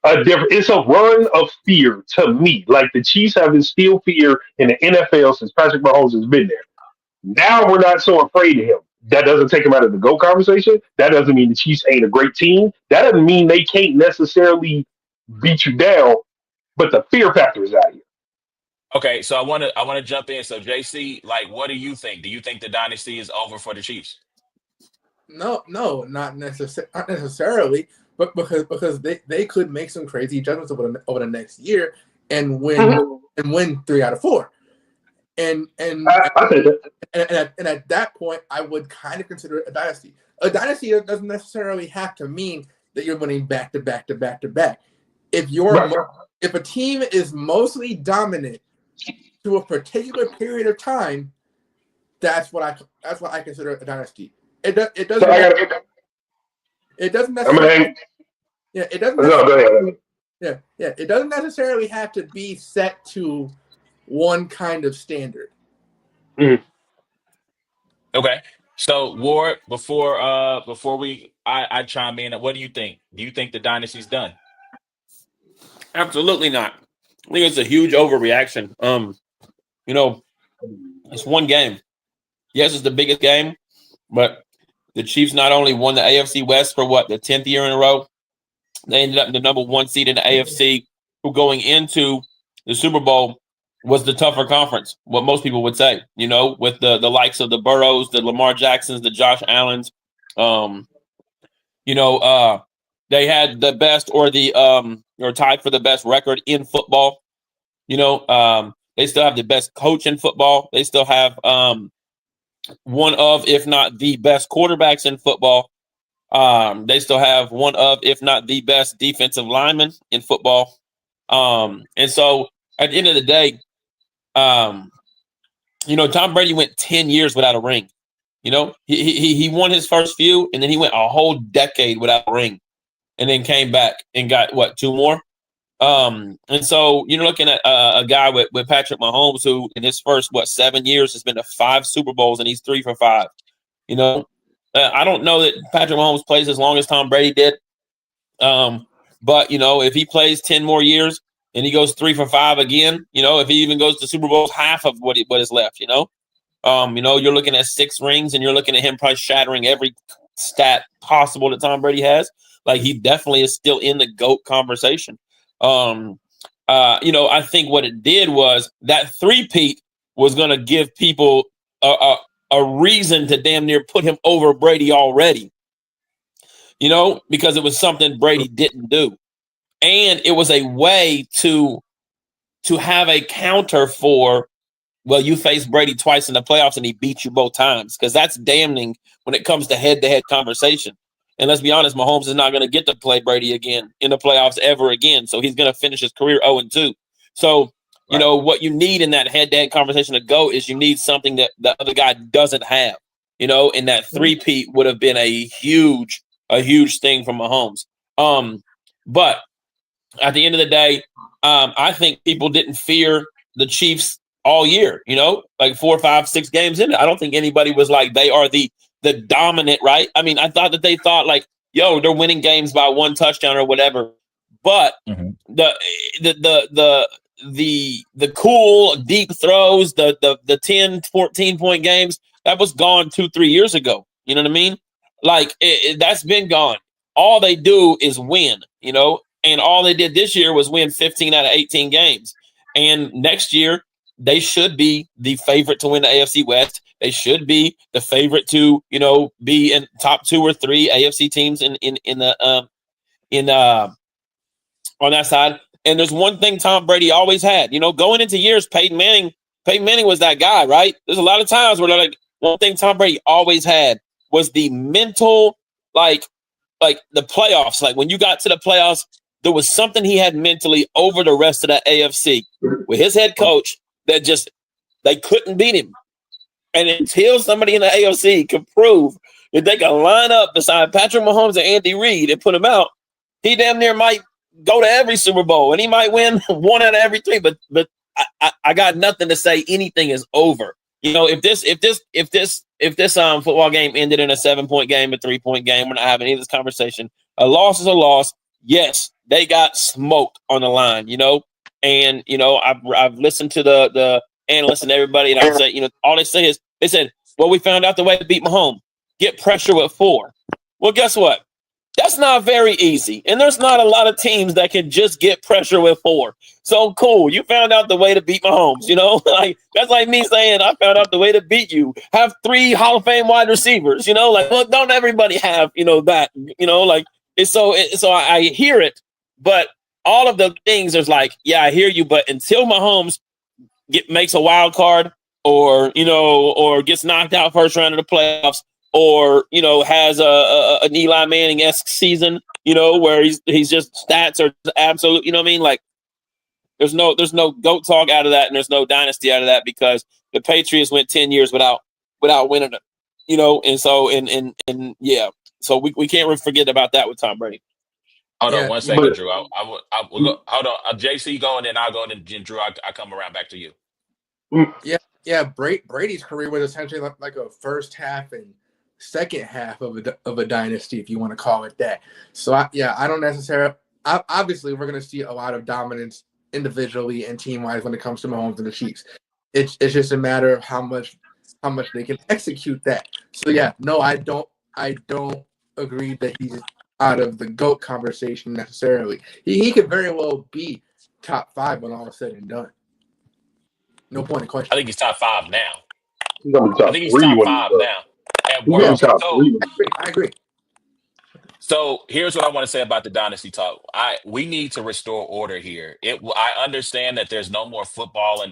[SPEAKER 2] a different. It's a run of fear to me. Like the Chiefs have instilled fear in the NFL since Patrick Mahomes has been there. Now we're not so afraid of him. That doesn't take him out of the GOAT conversation. That doesn't mean the Chiefs ain't a great team. That doesn't mean they can't necessarily beat you down. But the fear factor is out here.
[SPEAKER 1] Okay, so I want to jump in. So JC, like, what do you think? Do you think the dynasty is over for the Chiefs?
[SPEAKER 3] No, not necessarily, but because they could make some crazy adjustments over the next year and win 3 out of 4, and at that point, I would kind of consider it a dynasty. A dynasty doesn't necessarily have to mean that you're winning back to back to back to back. If a team is mostly dominant to a particular period of time, that's what I consider a dynasty. It doesn't necessarily. Yeah, it doesn't.
[SPEAKER 2] No, go ahead.
[SPEAKER 3] Yeah. It doesn't necessarily have to be set to one kind of standard.
[SPEAKER 2] Mm-hmm.
[SPEAKER 1] Okay. So Ward, before I chime in, what do you think? Do you think the dynasty's done?
[SPEAKER 5] Absolutely not. I think it's a huge overreaction. It's one game. Yes, it's the biggest game, but the Chiefs not only won the AFC West for the 10th year in a row, they ended up in the number 1 seed in the AFC, who going into the Super Bowl was the tougher conference, what most people would say, with the likes of the Burrows, the Lamar Jacksons, the Josh Allens. They had the best or tied for the best record in football. They still have the best coach in football. They still have one of, if not the best quarterbacks in football. They still have one of, if not the best defensive lineman in football. And so at the end of the day, Tom Brady went 10 years without a ring. He won his first few, and then he went a whole decade without a ring, and then came back and got 2 more. And so you're looking at a guy with Patrick Mahomes, who in his first 7 years has been to 5 Super Bowls, and he's 3 for 5. I don't know that Patrick Mahomes plays as long as Tom Brady did. But if he plays 10 more years and he goes 3 for 5 again, if he even goes to Super Bowls, half of what is left, you're looking at 6 rings, and you're looking at him probably shattering every stat possible that Tom Brady has. Like, he definitely is still in the GOAT conversation. I think what it did was that three-peat was going to give people a reason to damn near put him over Brady already, because it was something Brady didn't do. And it was a way to have a counter for, well, you faced Brady twice in the playoffs and he beat you both times, because that's damning when it comes to head-to-head conversation. And let's be honest, Mahomes is not going to get to play Brady again in the playoffs ever again. So he's going to finish his career 0-2. So, what you need in that head-to-head conversation to go is you need something that the other guy doesn't have, and that three-peat would have been a huge thing from Mahomes. But at the end of the day, I think people didn't fear the Chiefs all year, 4, 5, 6 games in it. I don't think anybody was like, they are the dominant, right? I mean, I thought that they thought like, they're winning games by 1 touchdown or whatever. But the cool deep throws, the 10, 14 point games, that was gone 2-3 years ago. You know what I mean? Like, that's been gone. All they do is win, and all they did this year was win 15 out of 18 games. And next year, they should be the favorite to win the AFC West. They should be the favorite to, be in top 2 or 3 AFC teams on that side. And there's one thing Tom Brady always had, going into years, Peyton Manning was that guy, right? There's a lot of times where like one thing Tom Brady always had was the mental, like the playoffs. Like when you got to the playoffs, there was something he had mentally over the rest of the AFC with his head coach that just, they couldn't beat him. And until somebody in the AFC could prove that they can line up beside Patrick Mahomes and Andy Reid and put him out, he damn near might go to every Super Bowl and he might win 1 out of every 3. But I got nothing to say anything is over. If this football game ended in a 7-point game, a 3-point game, we're not having any of this conversation. A loss is a loss. Yes, they got smoked on the line, and I've listened to the analysts and everybody, and I would say, all they say is, they said, well, we found out the way to beat Mahomes. Get pressure with 4. Well, guess what? That's not very easy. And there's not a lot of teams that can just get pressure with 4. So cool. You found out the way to beat Mahomes, like that's like me saying, I found out the way to beat you. Have 3 Hall of Fame wide receivers, like, look, don't everybody have, that, like it's so I hear it, but all of the things there's like, yeah, I hear you. But until Mahomes makes a wild card or gets knocked out first round of the playoffs, or, has an Eli Manning-esque season, where he's just stats are absolute, like there's no GOAT talk out of that, and there's no dynasty out of that, because the Patriots went 10 years without winning it, and so yeah. So we can't forget about that with Tom Brady.
[SPEAKER 1] Hold on 1 second, Drew. I will go, hold on. JC going, and I'll go, and then Drew, I come around back to you.
[SPEAKER 3] Yeah. Brady's career was essentially like a first half and second half of a dynasty, if you want to call it that. So I don't necessarily. Obviously, we're going to see a lot of dominance individually and team wise when it comes to Mahomes and the Chiefs. It's just a matter of how much they can execute that. So yeah, no, I don't agree that he's out of the GOAT conversation necessarily. He could very well be top 5 when all is said and done. No point in question.
[SPEAKER 1] I think he's top 5 now.
[SPEAKER 2] He's gonna be top
[SPEAKER 1] I think he's
[SPEAKER 2] 3
[SPEAKER 1] top
[SPEAKER 2] when
[SPEAKER 1] 5
[SPEAKER 2] he's
[SPEAKER 1] now at
[SPEAKER 2] He's gonna be
[SPEAKER 1] worst.
[SPEAKER 2] top
[SPEAKER 1] So
[SPEAKER 2] 3.
[SPEAKER 3] I agree.
[SPEAKER 1] So here's what I want to say about the dynasty talk. We need to restore order here. I understand that there's no more football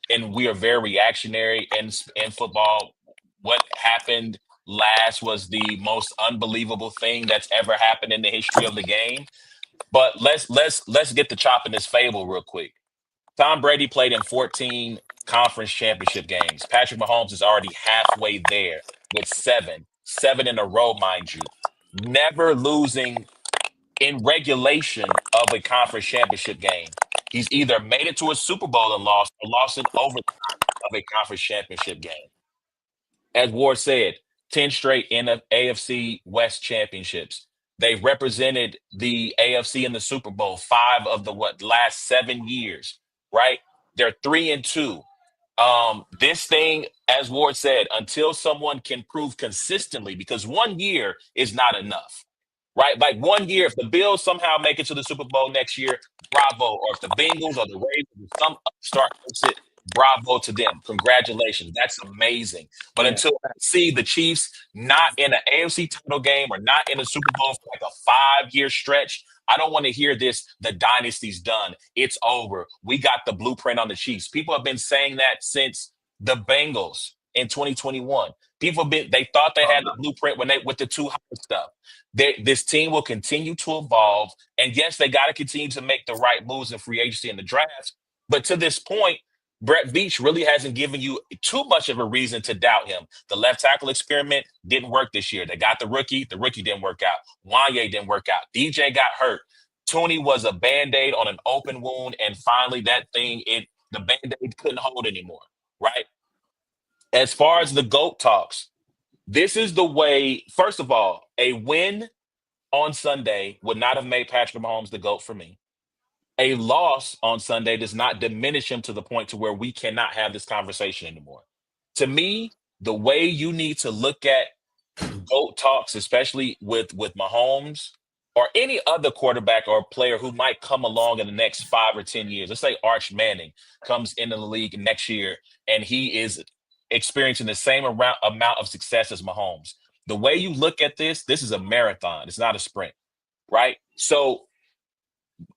[SPEAKER 1] and we are very reactionary in football. What happened last was the most unbelievable thing that's ever happened in the history of the game. But let's get the chop in this fable real quick. Tom Brady played in 14 conference championship games. Patrick Mahomes is already halfway there with seven in a row, mind you. Never losing in regulation of a conference championship game. He's either made it to a Super Bowl and lost or lost in overtime of a conference championship game. As Ward said, 10 straight AFC West championships. They've represented the AFC in the Super Bowl 5 of the last 7 years, right? They're 3-2. This thing, as Ward said, until someone can prove consistently, because 1 year is not enough, right? Like 1 year, if the Bills somehow make it to the Super Bowl next year, bravo. Or if the Bengals or the Ravens, some upstart makes it, bravo to them. Congratulations. That's amazing. But until I see the Chiefs not in an AFC title game or not in a Super Bowl for like a 5-year stretch, I don't want to hear this. The dynasty's done. It's over. We got the blueprint on the Chiefs. People have been saying that since the Bengals in 2021. They thought they had the blueprint with the too high stuff. This team will continue to evolve. And yes, they got to continue to make the right moves in free agency and the drafts. But to this point, Brett Veach really hasn't given you too much of a reason to doubt him. The left tackle experiment didn't work this year. They got the rookie. The rookie didn't work out. Wanye didn't work out. DJ got hurt. Tooney was a Band-Aid on an open wound. And finally, the Band-Aid couldn't hold anymore, right? As far as the GOAT talks, this is the way. First of all, a win on Sunday would not have made Patrick Mahomes the GOAT for me. A loss on Sunday does not diminish him to the point to where we cannot have this conversation anymore. To me, the way you need to look at GOAT talks, especially with Mahomes or any other quarterback or player who might come along in the next 5 or 10 years. Let's say Arch Manning comes into the league next year and he is experiencing the same amount of success as Mahomes. The way you look at this is a marathon. It's not a sprint, right? So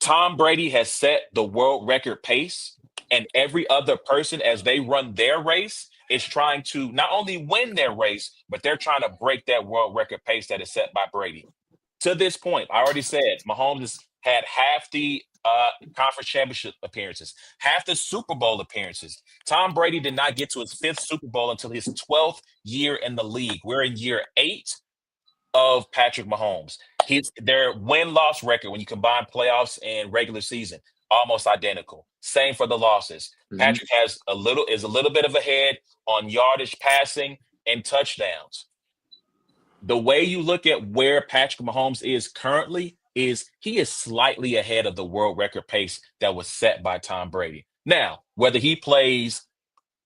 [SPEAKER 1] Tom Brady has set the world record pace, and every other person, as they run their race, is trying to not only win their race, but they're trying to break that world record pace that is set by Brady. To this point, I already said Mahomes has had half the conference championship appearances, half the Super Bowl appearances. Tom Brady did not get to his 5th Super Bowl until his 12th year in the league. We're in year 8 of Patrick Mahomes. Their win-loss record, when you combine playoffs and regular season, almost identical. Same for the losses. Mm-hmm. Patrick is a little bit of a head on yardage passing and touchdowns. The way you look at where Patrick Mahomes is currently is he is slightly ahead of the world record pace that was set by Tom Brady. Now, whether he plays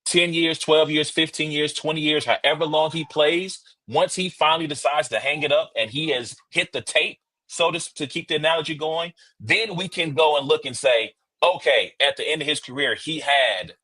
[SPEAKER 1] 10 years, 12 years, 15 years, 20 years, however long he plays, once he finally decides to hang it up and he has hit the tape, so to keep the analogy going, then we can go and look and say, okay, at the end of his career, he had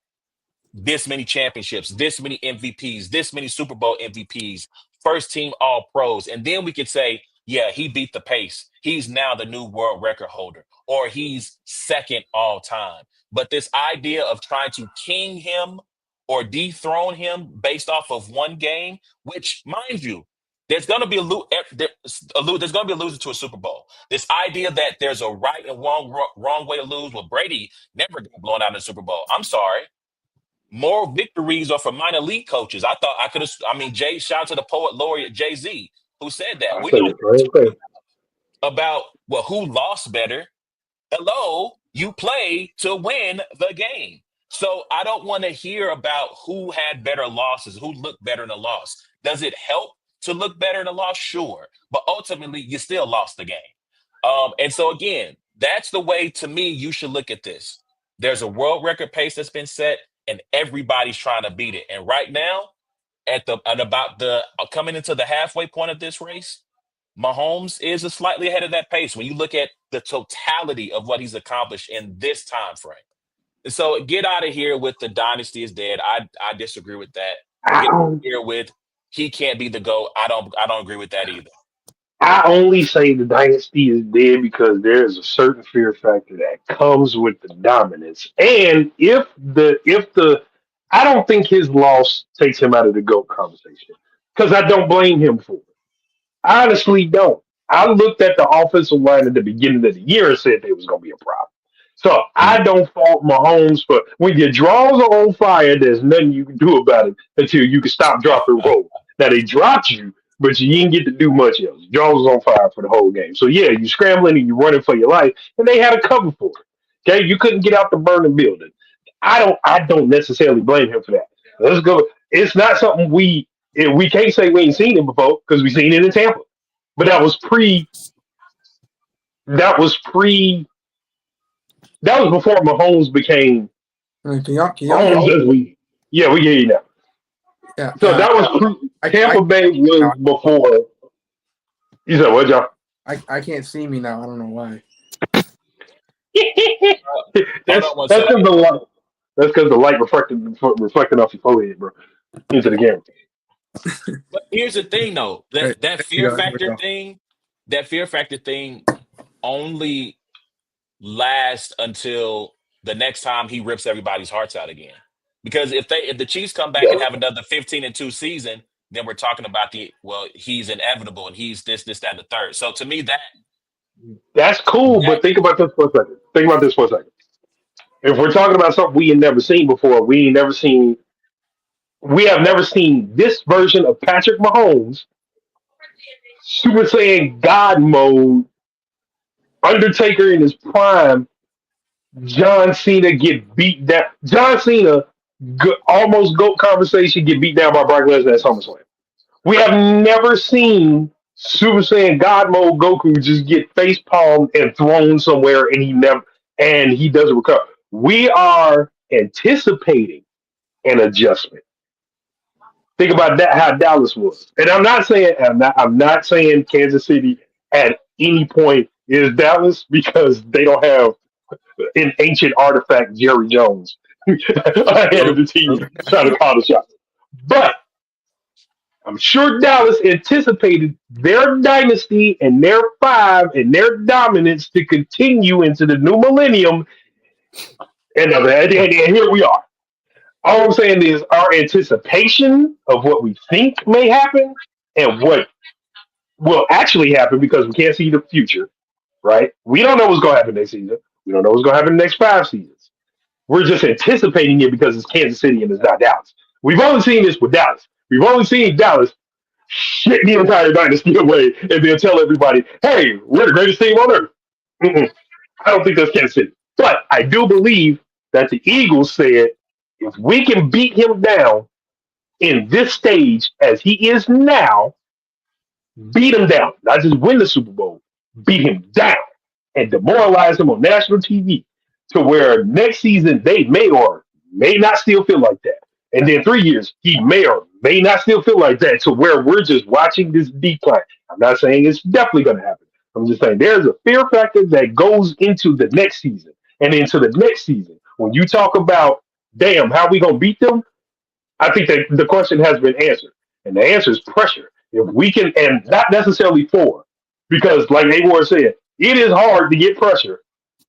[SPEAKER 1] this many championships, this many MVPs, this many Super Bowl MVPs, first team All-Pros. And then we could say, yeah, he beat the pace. He's now the new world record holder, or he's second all time. But this idea of trying to king him or dethrone him based off of one game, which, mind you, there's going to be there's going to be a loser to a Super Bowl. This idea that there's a right and wrong way to lose. Well, Brady never got blown out in the Super Bowl. I'm sorry. More victories are for minor league coaches. Shout out to the poet laureate Jay-Z who said that. We don't talk about who lost better. Hello, you play to win the game. So I don't want to hear about who had better losses, who looked better in a loss. Does it help to look better in a loss? Sure. But ultimately, you still lost the game. And so again, That's the way, to me, you should look at this. There's a world record pace that's been set, and everybody's trying to beat it. And right now, at about the coming into the halfway point of this race, Mahomes is slightly ahead of that pace when you look at the totality of what he's accomplished in this time frame. So get out of here with the dynasty is dead. I disagree with that. Get out of here with he can't be the GOAT. I don't agree with that either.
[SPEAKER 2] I only say the dynasty is dead because there is a certain fear factor that comes with the dominance. And if the I don't think his loss takes him out of the GOAT conversation. Because I don't blame him for it. I honestly don't. I looked at the offensive line at the beginning of the year and said there was going to be a problem. So I don't fault Mahomes for when your draws are on fire. There's nothing you can do about it until you can stop, drop, and roll. Now they dropped you, but you didn't get to do much else. Draws was on fire for the whole game. So yeah, you scrambling and you running for your life, and they had a cover for it. Okay, you couldn't get out the burning building. I don't necessarily blame him for that. Let's go. It's not something we can't say we ain't seen it before because we seen it in Tampa. But that was before Mahomes became
[SPEAKER 3] Can y'all
[SPEAKER 2] Mahomes as we get you now.
[SPEAKER 3] Yeah.
[SPEAKER 2] So that was Tampa Bay was before. You said what, y'all?
[SPEAKER 3] I can't see me now. I don't know why.
[SPEAKER 2] that's because the light. That's because the light reflecting off your forehead, bro, into the camera.
[SPEAKER 1] But here's the thing, though. That fear factor thing only lasts until the next time he rips everybody's hearts out again. Because if the Chiefs come back and have another 15-2 season, then we're talking about he's inevitable and he's this, that, and the third. So to me,
[SPEAKER 2] that's cool. But think about this for a second. If we're talking about something we had never seen before, we have never seen this version of Patrick Mahomes, Super Saiyan God mode, Undertaker in his prime, John Cena get beat down. John Cena almost GOAT conversation get beat down by Brock Lesnar at SummerSlam. We have never seen Super Saiyan God mode Goku just get face palmed and thrown somewhere and he doesn't recover. We are anticipating an adjustment. Think about that, how Dallas was. And I'm not saying Kansas City at any point is Dallas because they don't have an ancient artifact Jerry Jones ahead of the team trying to call the shots. But I'm sure Dallas anticipated their dynasty and their five and their dominance to continue into the new millennium. And here we are. All I'm saying is our anticipation of what we think may happen and what will actually happen because we can't see the future, right? We don't know what's going to happen next season. We don't know what's going to happen the next 5 seasons. We're just anticipating it because it's Kansas City and it's not Dallas. We've only seen this with Dallas. We've only seen Dallas shit the entire dynasty away and then tell everybody, hey, we're the greatest team on earth. I don't think that's Kansas City. But I do believe that the Eagles said, if we can beat him down in this stage as he is now, beat him down, not just win the Super Bowl, beat him down and demoralize him on national TV to where next season they may or may not still feel like that. And then 3 years, he may or may not still feel like that to where we're just watching this decline. I'm not saying it's definitely going to happen. I'm just saying there's a fear factor that goes into the next season and into the next season. When you talk about, damn, how we going to beat them? I think that the question has been answered. And the answer is pressure. If we can, and not necessarily 4, because like Award said, it is hard to get pressure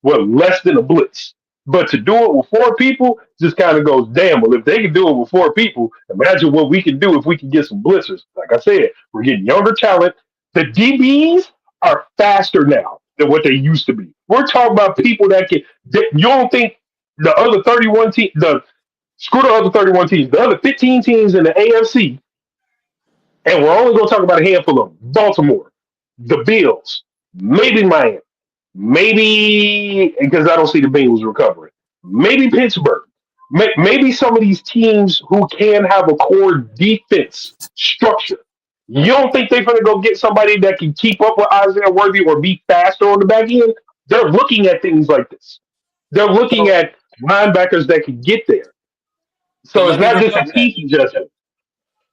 [SPEAKER 2] with less than a blitz. But to do it with 4 people just kind of goes, damn, well, if they can do it with 4 people, imagine what we can do if we can get some blitzers. Like I said, we're getting younger talent. The DBs are faster now than what they used to be. We're talking about people that can, you don't think the other 31 teams, screw the other 31 teams, the other 15 teams in the AFC, and we're only going to talk about a handful of them. Baltimore, the Bills, maybe Miami, maybe, because I don't see the Bengals recovering, maybe Pittsburgh, maybe some of these teams who can have a core defense structure. You don't think they're going to go get somebody that can keep up with Isaiah Worthy or be faster on the back end? They're looking at things like this. They're looking
[SPEAKER 1] So,
[SPEAKER 2] at linebackers that can get there.
[SPEAKER 1] so
[SPEAKER 2] So it's
[SPEAKER 1] let me
[SPEAKER 2] not just a
[SPEAKER 1] rebut that.
[SPEAKER 2] team adjustment.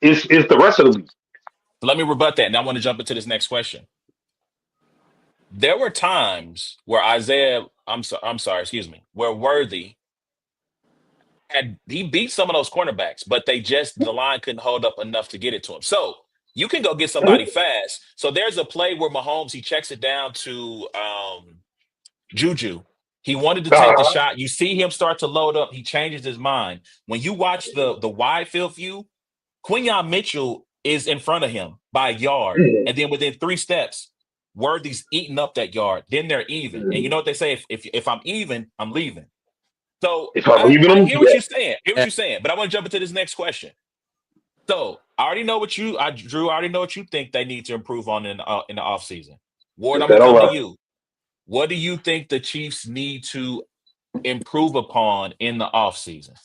[SPEAKER 2] It's the rest of the league.
[SPEAKER 1] Let me rebut that. And I want to jump into this next question. There were times where I'm sorry, excuse me, where Worthy he beat some of those cornerbacks, but the line couldn't hold up enough to get it to him. So you can go get somebody fast. So there's a play where Mahomes he checks it down to Juju. He wanted to take the
[SPEAKER 2] Uh-huh.
[SPEAKER 1] shot. You see him start to load up. He changes his mind. When you watch the wide field view, Quinyon Mitchell is in front of him by a yard. And then within 3 steps, Worthy's eating up that yard. Then they're even. And you know what they say? If I'm even, I'm leaving. So
[SPEAKER 2] If I'm leaving
[SPEAKER 1] I
[SPEAKER 2] them,
[SPEAKER 1] hear what you're saying. But I want to jump into this next question. So I already know Drew, I already know what you think they need to improve on in the offseason. Ward, I'm
[SPEAKER 2] that
[SPEAKER 1] gonna
[SPEAKER 2] all
[SPEAKER 1] come to
[SPEAKER 2] right.
[SPEAKER 1] you. What do you think the Chiefs need to improve upon in the offseason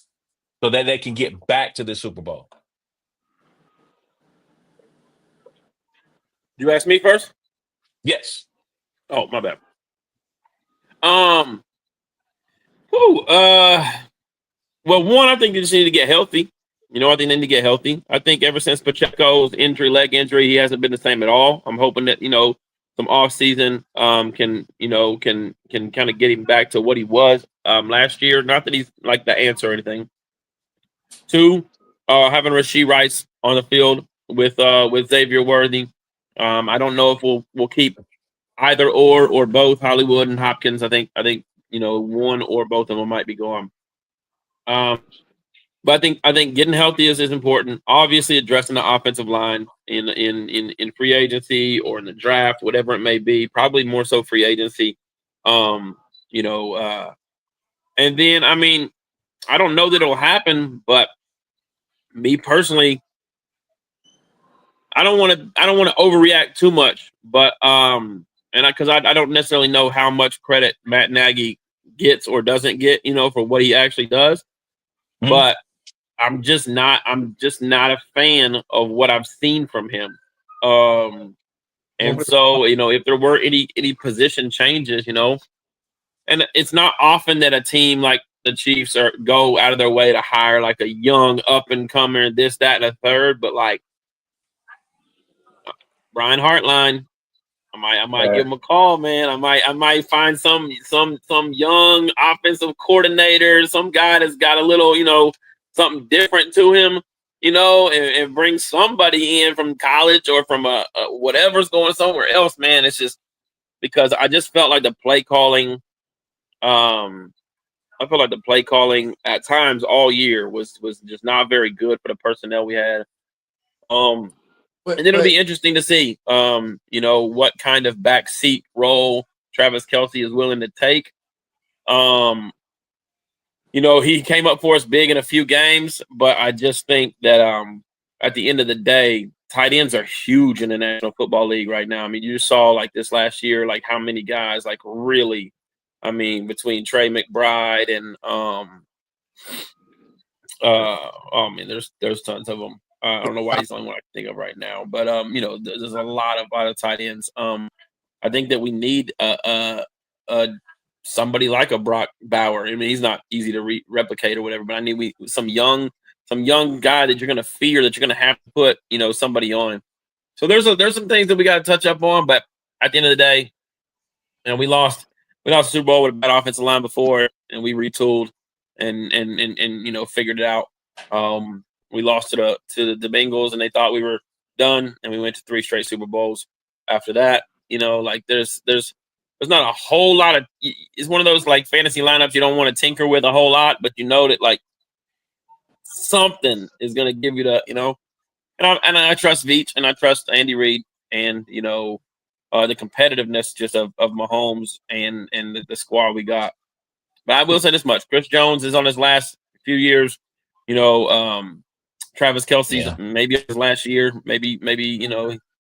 [SPEAKER 1] so that they can get back to the Super Bowl?
[SPEAKER 5] You ask me first?
[SPEAKER 1] Yes.
[SPEAKER 5] Oh, my bad. Well, one, I think they just need to get healthy. I think they need to get healthy. I think ever since Pacheco's leg injury, he hasn't been the same at all. I'm hoping that, some off season can kind of get him back to what he was last year. Not that he's like the answer or anything. 2, having Rashee Rice on the field with Xavier Worthy. I don't know if we'll keep either or both Hollywood and Hopkins. I think one or both of them might be gone. But I think getting healthy is important. Obviously, addressing the offensive line in free agency or in the draft, whatever it may be. Probably more so free agency. And then I don't know that it'll happen, but me personally, I don't want to overreact too much. But because I don't necessarily know how much credit Matt Nagy gets or doesn't get, for what he actually does.
[SPEAKER 1] Mm-hmm.
[SPEAKER 5] But I'm just not a fan of what I've seen from him. And so, if there were any position changes, and it's not often that a team like the Chiefs go out of their way to hire like a young up and comer, this, that, and a third, but like Brian Hartline, I might give him a call, man. I might find some young offensive coordinator, some guy that's got a little, something different to him, and bring somebody in from college or from a whatever's going somewhere else, man. It's just because I just felt like the play calling, at times all year was just not very good for the personnel we had. And then it'll be interesting to see, what kind of backseat role Travis Kelce is willing to take. He came up for us big in a few games, but I just think that at the end of the day, tight ends are huge in the National Football League right now. I mean, you saw like this last year, like how many guys like really, between Trey McBride and there's tons of them. I don't know why he's the only one I can think of right now, but there's a lot of tight ends. I think that we need somebody like a Brock Bauer. I mean, he's not easy to replicate or whatever, but I need some young guy that you're going to fear that you're going to have to put somebody on. So there's some things that we got to touch up on, but at the end of the day, we lost the Super Bowl with a bad offensive line before, and we retooled and figured it out. We lost to the Bengals, and they thought we were done, and we went to 3 straight Super Bowls after that. There's not a whole lot of. It's one of those like fantasy lineups you don't want to tinker with a whole lot, but that like something is going to give you the And I trust Veach and I trust Andy Reid and the competitiveness just of Mahomes and the squad we got. But I will say this much: Chris Jones is on his last few years. Travis Kelce's maybe his last year. Maybe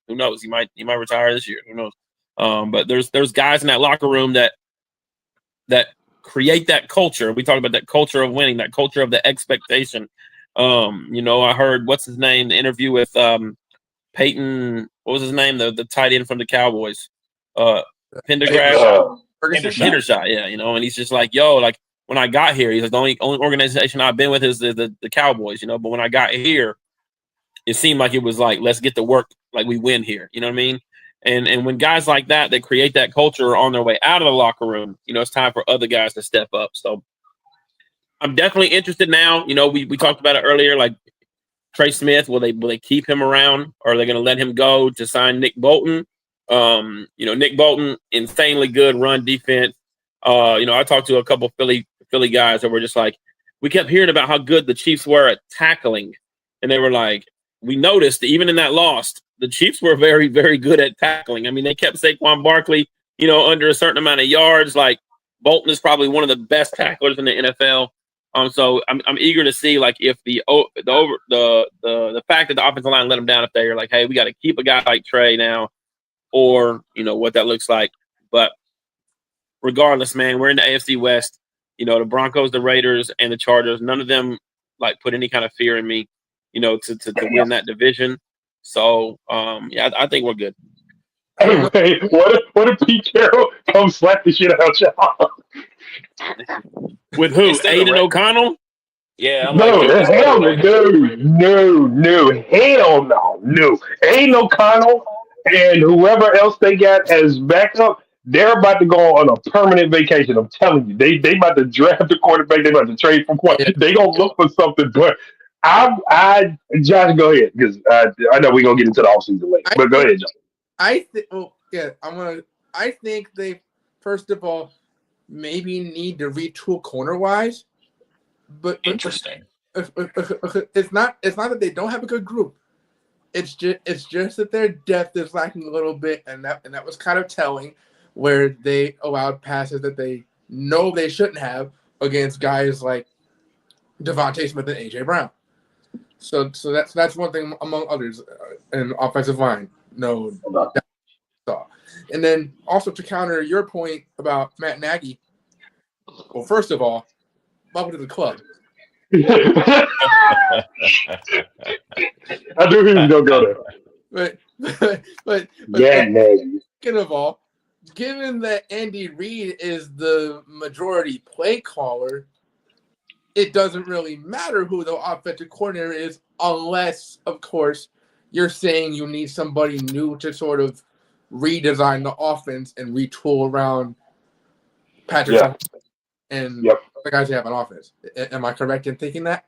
[SPEAKER 5] who knows? He might retire this year. Who knows? But there's guys in that locker room that create that culture. We talked about that culture of winning, that culture of the expectation. I heard what's his name, the interview with Peyton. What was his name? The tight end from the Cowboys. Pendergrass. Hendershot, yeah, and he's just like, yo, like when I got here, he's like, the only organization I've been with is the Cowboys, but when I got here, it seemed like it was like, let's get to work, like we win here, you know what I mean? And when guys like that create that culture are on their way out of the locker room, it's time for other guys to step up. So I'm definitely interested now. We talked about it earlier, like Trey Smith, will they keep him around, or are they going to let him go to sign Nick Bolton? Nick Bolton, insanely good run defense. I talked to a couple Philly guys that were just like, we kept hearing about how good the Chiefs were at tackling, and they were like, we noticed that even in that loss, the Chiefs were very, very good at tackling. I mean, they kept Saquon Barkley, under a certain amount of yards. Like Bolton is probably one of the best tacklers in the NFL. So I'm eager to see, like, if the fact that the offensive line let them down, if they're like, hey, we got to keep a guy like Trey now, or what that looks like. But regardless, man, we're in the AFC West. The Broncos, the Raiders, and the Chargers. None of them like put any kind of fear in me, to win that division. So I think we're good.
[SPEAKER 2] Hey, what if Pete Carroll comes slap the shit out y'all?
[SPEAKER 5] With who? Aiden O'Connell?
[SPEAKER 1] Yeah, I'm
[SPEAKER 2] no,
[SPEAKER 1] like,
[SPEAKER 2] hell no, no. Aiden O'Connell and whoever else they got as backup, they're about to go on a permanent vacation. I'm telling you, they about to draft a quarterback. They about to trade for one. They gonna look for something. But Josh, go ahead, because I know we're gonna get into the offseason later. But go ahead, Josh.
[SPEAKER 3] I think they, first of all, maybe need to retool corner wise, but
[SPEAKER 1] interesting.
[SPEAKER 3] It's not that they don't have a good group. It's just that their depth is lacking a little bit, and that was kind of telling, where they allowed passes that they know they shouldn't have against guys like Devontae Smith and AJ Brown. So that's one thing among others in offensive line. No. And then also to counter your point about Matt Nagy, well, first of all, welcome to the club.
[SPEAKER 2] I knew he was gonna go
[SPEAKER 3] there. But second of all, given that Andy Reid is the majority play caller, it doesn't really matter who the offensive coordinator is, unless, of course, you're saying you need somebody new to sort of redesign the offense and retool around Patrick and the guys you have on offense. Am I correct in thinking that?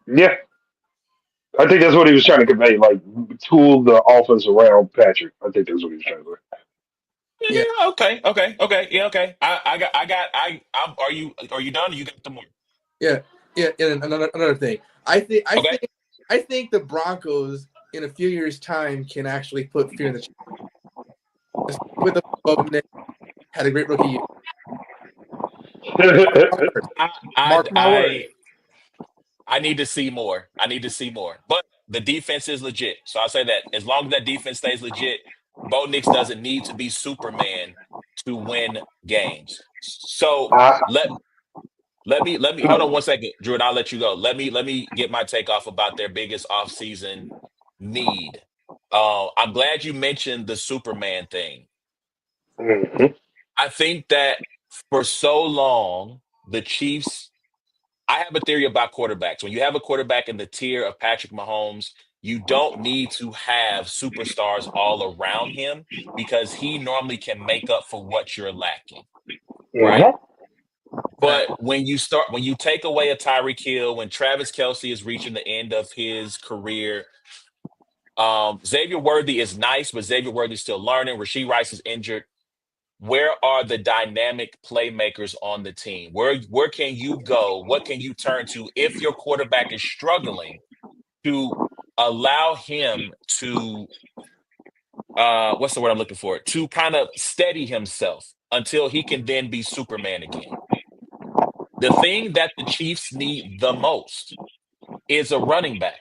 [SPEAKER 2] Yeah. I think that's what he was trying to convey, like tool the offense around Patrick. I think that's what he was trying to say.
[SPEAKER 1] Yeah. Okay. Yeah. Okay. Are you done? Or you got some more?
[SPEAKER 3] Yeah. And another thing, I think the Broncos in a few years' time can actually put fear in the Chiefs. With the had a great rookie year.
[SPEAKER 1] I need to see more. But the defense is legit. So I'll say that as long as that defense stays legit, Bo Nix doesn't need to be Superman to win games. So let me hold on one second, Drew, and I'll let you go. Let me get my take off about their biggest offseason need. I'm glad you mentioned the Superman thing.
[SPEAKER 2] Mm-hmm.
[SPEAKER 1] I think that for so long, the Chiefs, I have a theory about quarterbacks. When you have a quarterback in the tier of Patrick Mahomes, you don't need to have superstars all around him because he normally can make up for what you're lacking. Right? But when you take away a Tyreek Hill, when Travis Kelce is reaching the end of his career, Xavier Worthy is nice, but Xavier Worthy is still learning. Rashee Rice is injured. Where are the dynamic playmakers on the team? Where can you go? What can you turn to if your quarterback is struggling to allow him to what's the word I'm looking for? To kind of steady himself until he can then be Superman again. The thing that the Chiefs need the most is a running back.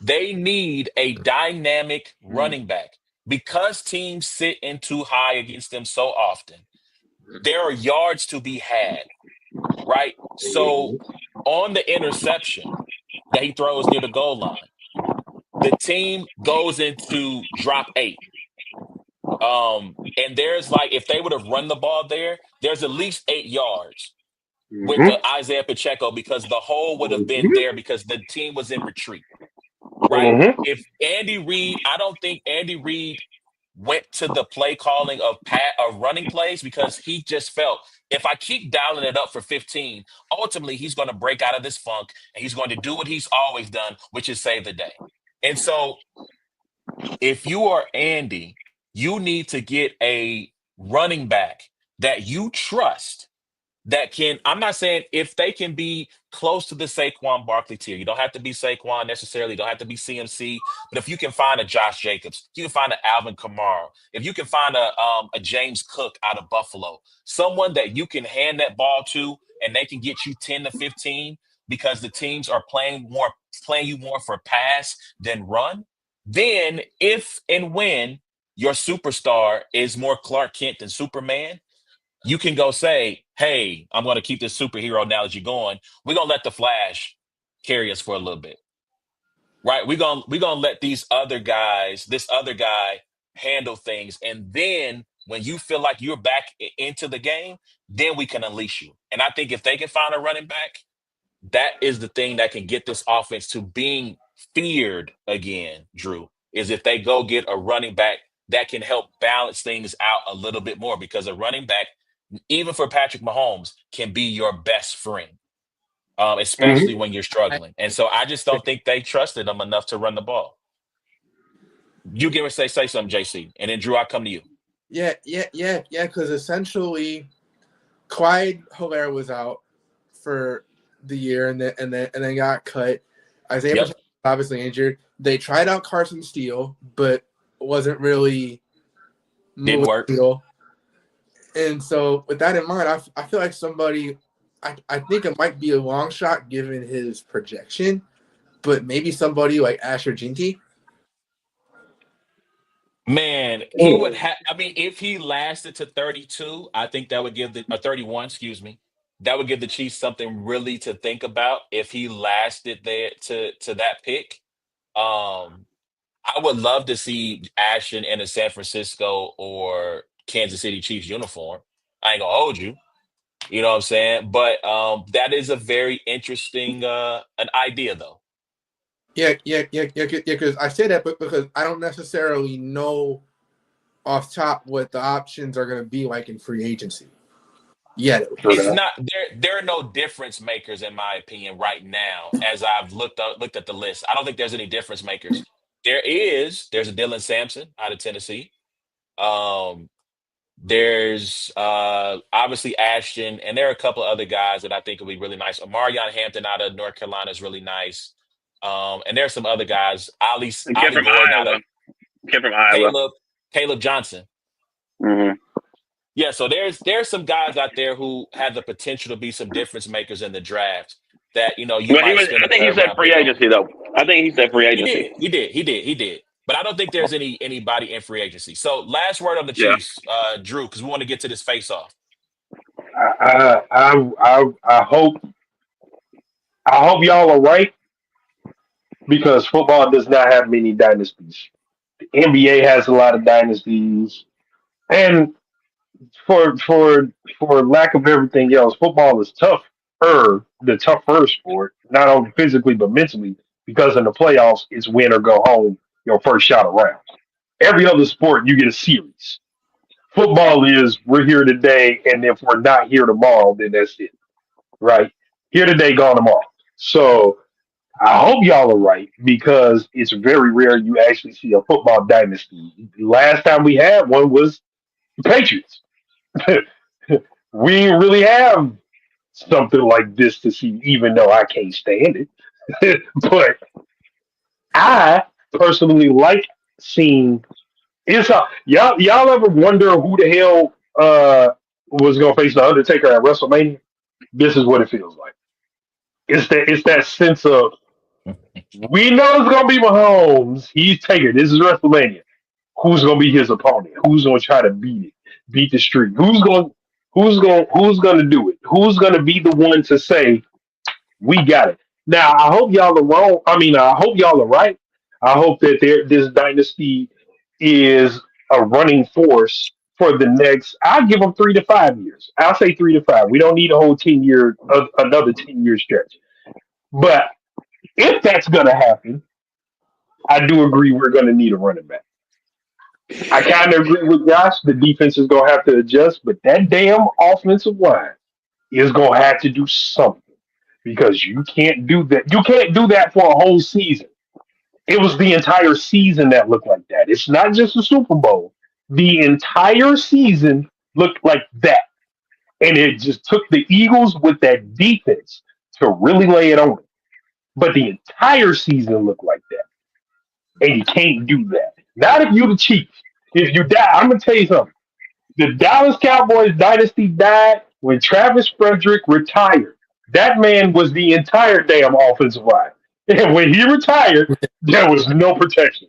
[SPEAKER 1] They need a dynamic running back. Because teams sit in too high against them so often, there are yards to be had, right? So on the interception that he throws near the goal line, the team goes into drop 8. And there's like, if they would have run the ball there, there's at least 8 yards with
[SPEAKER 2] Mm-hmm.
[SPEAKER 1] Isaiah Pacheco because the hole would have been
[SPEAKER 2] Mm-hmm.
[SPEAKER 1] there because the team was in retreat, right?
[SPEAKER 2] Mm-hmm.
[SPEAKER 1] If Andy Reid, I don't think Andy Reid went to the play calling of running plays because he just felt if I keep dialing it up for 15, ultimately he's going to break out of this funk and he's going to do what he's always done, which is save the day. And so if you are Andy, you need to get a running back that you trust that can, I'm not saying if they can be close to the Saquon Barkley tier. You don't have to be Saquon necessarily. You don't have to be CMC. But if you can find a Josh Jacobs, if you can find an Alvin Kamara, if you can find a James Cook out of Buffalo, someone that you can hand that ball to and they can get you 10 to 15 because the teams are playing you more for pass than run, then if and when your superstar is more Clark Kent than Superman, you can go say, hey, I'm going to keep this superhero analogy going. We're going to let the Flash carry us for a little bit, right? We're going to let this other guy handle things. And then when you feel like you're back into the game, then we can unleash you. And I think if they can find a running back, that is the thing that can get this offense to being feared again, Drew, is if they go get a running back that can help balance things out a little bit more because a running back, even for Patrick Mahomes, can be your best friend, especially when you're struggling. And so I just don't think they trusted him enough to run the ball. You give me say something, JC, and then Drew, I'll come to you.
[SPEAKER 3] Yeah. Because essentially, Clyde Hilaire was out for the year, and then got cut. Isaiah was obviously injured. They tried out Carson Steele, but wasn't really
[SPEAKER 1] didn't work.
[SPEAKER 3] And so, with that in mind, I feel like somebody. I think it might be a long shot given his projection, but maybe somebody like Asher Jinty.
[SPEAKER 1] Man, he would have. I mean, if he lasted to 32, I think that would give 31. Excuse me. That would give the Chiefs something really to think about if he lasted there to that pick. I would love to see Ashton in a San Francisco or Kansas City Chiefs uniform. I ain't gonna hold you. You know what I'm saying? But that is a very interesting an idea, though.
[SPEAKER 3] Yeah. Because I say that, but because I don't necessarily know off top what the options are going to be like in free agency. Yeah,
[SPEAKER 1] it's not there are no difference makers in my opinion right now. As I've looked at the list, I don't think there's any difference makers. There's a Dylan Sampson out of Tennessee. There's obviously Ashton, and there are a couple of other guys that I think will be really nice. Omarion Hampton out of North Carolina is really nice. And there's some other guys. Ollie Gordon out of Caleb Johnson.
[SPEAKER 4] Mm-hmm.
[SPEAKER 1] Yeah, so there's some guys out there who have the potential to be some difference makers in the draft that you might spend.
[SPEAKER 4] I think he said free agency though. I think he said free agency.
[SPEAKER 1] He did. But I don't think there's anybody in free agency. So last word on the Chiefs, Drew, because we want to get to this face off.
[SPEAKER 2] I hope y'all are right because football does not have many dynasties. The NBA has a lot of dynasties, and for lack of everything else, football is the tougher sport, not only physically but mentally, because in the playoffs it's win or go home your first shot around. Every other sport you get a series. Football is we're here today, and if we're not here tomorrow, then that's it. Right? Here today, gone tomorrow. So I hope y'all are right because it's very rare you actually see a football dynasty. Last time we had one was the Patriots. We didn't really have something like this to see, even though I can't stand it. But I personally like seeing y'all ever wonder who the hell was gonna face the Undertaker at WrestleMania? This is what it feels like. It's that sense of we know it's gonna be Mahomes. He's Taker. This is WrestleMania. Who's gonna be his opponent? Who's gonna try to beat the streak? Who's gonna do it? Who's gonna be the one to say we got it? Now I hope y'all are wrong. I mean, I hope y'all are right. I hope that this dynasty is a running force for the next. I'll give them 3 to 5 years. I'll say 3 to 5. We don't need a whole 10 year, another 10 year stretch. But if that's gonna happen, I do agree we're gonna need a running back. I kind of agree with Josh. The defense is gonna have to adjust, but that damn offensive line is gonna have to do something because you can't do that. You can't do that for a whole season. It was the entire season that looked like that. It's not just the Super Bowl. The entire season looked like that. And it just took the Eagles with that defense to really lay it on them. But the entire season looked like that. And you can't do that. Not if you're the Chiefs. If you die, I'm going to tell you something. The Dallas Cowboys dynasty died when Travis Frederick retired. That man was the entire damn offensive line. And when he retired, there was no protection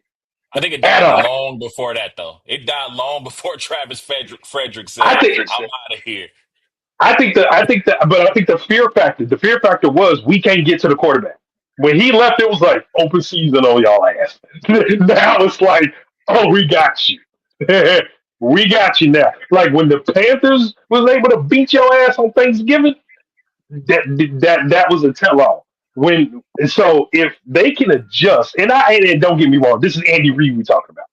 [SPEAKER 1] I think it
[SPEAKER 2] at
[SPEAKER 1] died
[SPEAKER 2] all.
[SPEAKER 1] long before that, though. It died long before Travis Frederick
[SPEAKER 2] I
[SPEAKER 1] said,
[SPEAKER 2] think
[SPEAKER 1] "I'm out of here."
[SPEAKER 2] but I think the fear factor was we can't get to the quarterback. When he left, it was like open season on y'all ass. Now it's like, oh, we got you. We got you now. Like when the Panthers was able to beat your ass on Thanksgiving, that was a tell all. When so if they can adjust, and don't get me wrong, this is Andy Reid we talking about.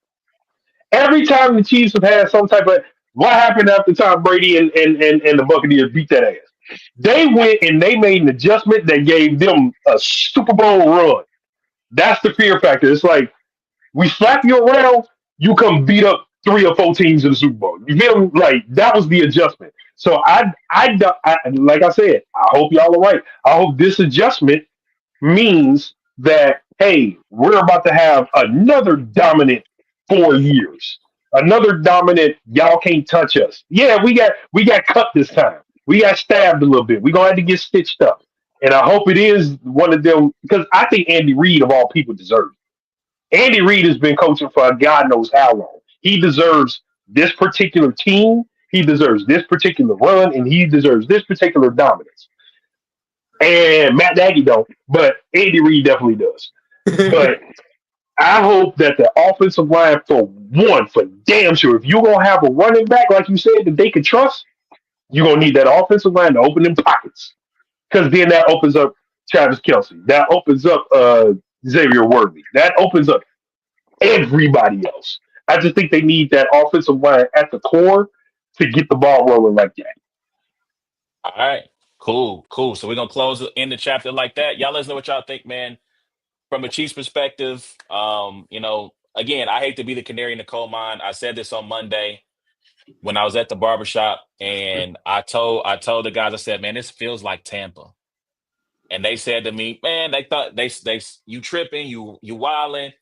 [SPEAKER 2] Every time the Chiefs have had some type of what happened after Tom Brady and the Buccaneers beat that ass. They went and they made an adjustment that gave them a Super Bowl run. That's the fear factor. It's like we slap you around, you come beat up 3 or 4 teams in the Super Bowl. You feel me? Like that was the adjustment. So I like I said, I hope y'all are right. I hope this adjustment means that hey, we're about to have another dominant 4 years. Another dominant, y'all can't touch us. Yeah, we got cut this time. We got stabbed a little bit. We're gonna have to get stitched up. And I hope it is one of them because I think Andy Reid of all people deserves it. Andy Reid has been coaching for God knows how long. He deserves this particular team. He deserves this particular run, and he deserves this particular dominance. And Matt Nagy don't, but Andy Reid definitely does. But I hope that the offensive line, for one, for damn sure, if you're gonna have a running back like you said that they can trust, you're gonna need that offensive line to open them pockets. Because then that opens up Travis Kelsey. That opens up Xavier Worthy. That opens up everybody else. I just think they need that offensive line at the core to get the ball rolling like that.
[SPEAKER 1] All right, cool. So we're gonna close in the chapter like that. Y'all let us know what y'all think, man. From a Chiefs perspective, again, I hate to be the canary in the coal mine. I said this on Monday when I was at the barbershop, and I told the guys, I said, man, this feels like Tampa. And they said to me, man, they thought they you tripping, you wilding.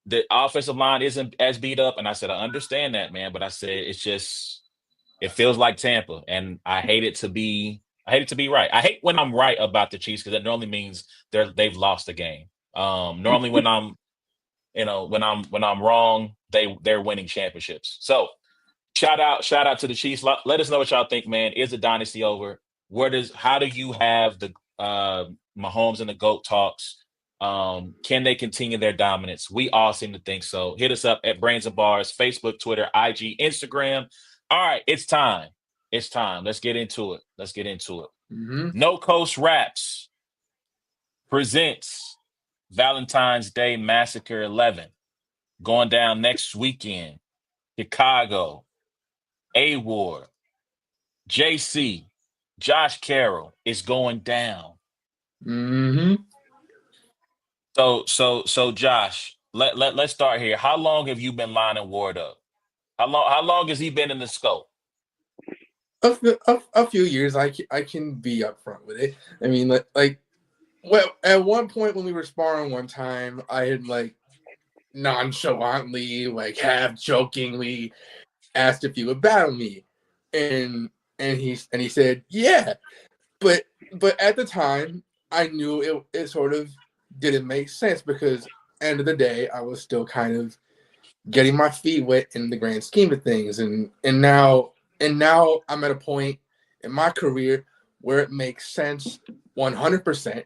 [SPEAKER 1] The offensive line isn't as beat up. And I said, I understand that, man. But I said it feels like Tampa. And I hate it to be right. I hate when I'm right about the Chiefs because that normally means they've lost the game. Normally when I'm when I'm wrong, they're winning championships. So shout out to the Chiefs. Let us know what y'all think, man. Is the dynasty over? How do you have the Mahomes and the GOAT talks? Can they continue their dominance? We all seem to think so. Hit us up at Brains and Bars, Facebook, Twitter, IG, Instagram. All right, it's time. It's time. Let's get into it.
[SPEAKER 3] Mm-hmm.
[SPEAKER 1] No Coast Raps presents Valentine's Day Massacre 11 going down next weekend. Chicago, A-Ward, JC, Josh Carroll is going down.
[SPEAKER 3] Mm-hmm.
[SPEAKER 1] So Josh, let's start here. How long have you been lining Ward up? How long has he been in the scope?
[SPEAKER 3] A few years. I can be upfront with it. I mean, well, at one point when we were sparring one time, I had nonchalantly, half jokingly asked if he would battle me, and he said yeah, but at the time I knew it sort of didn't make sense because end of the day I was still kind of getting my feet wet in the grand scheme of things, and now I'm at a point in my career where it makes sense 100%.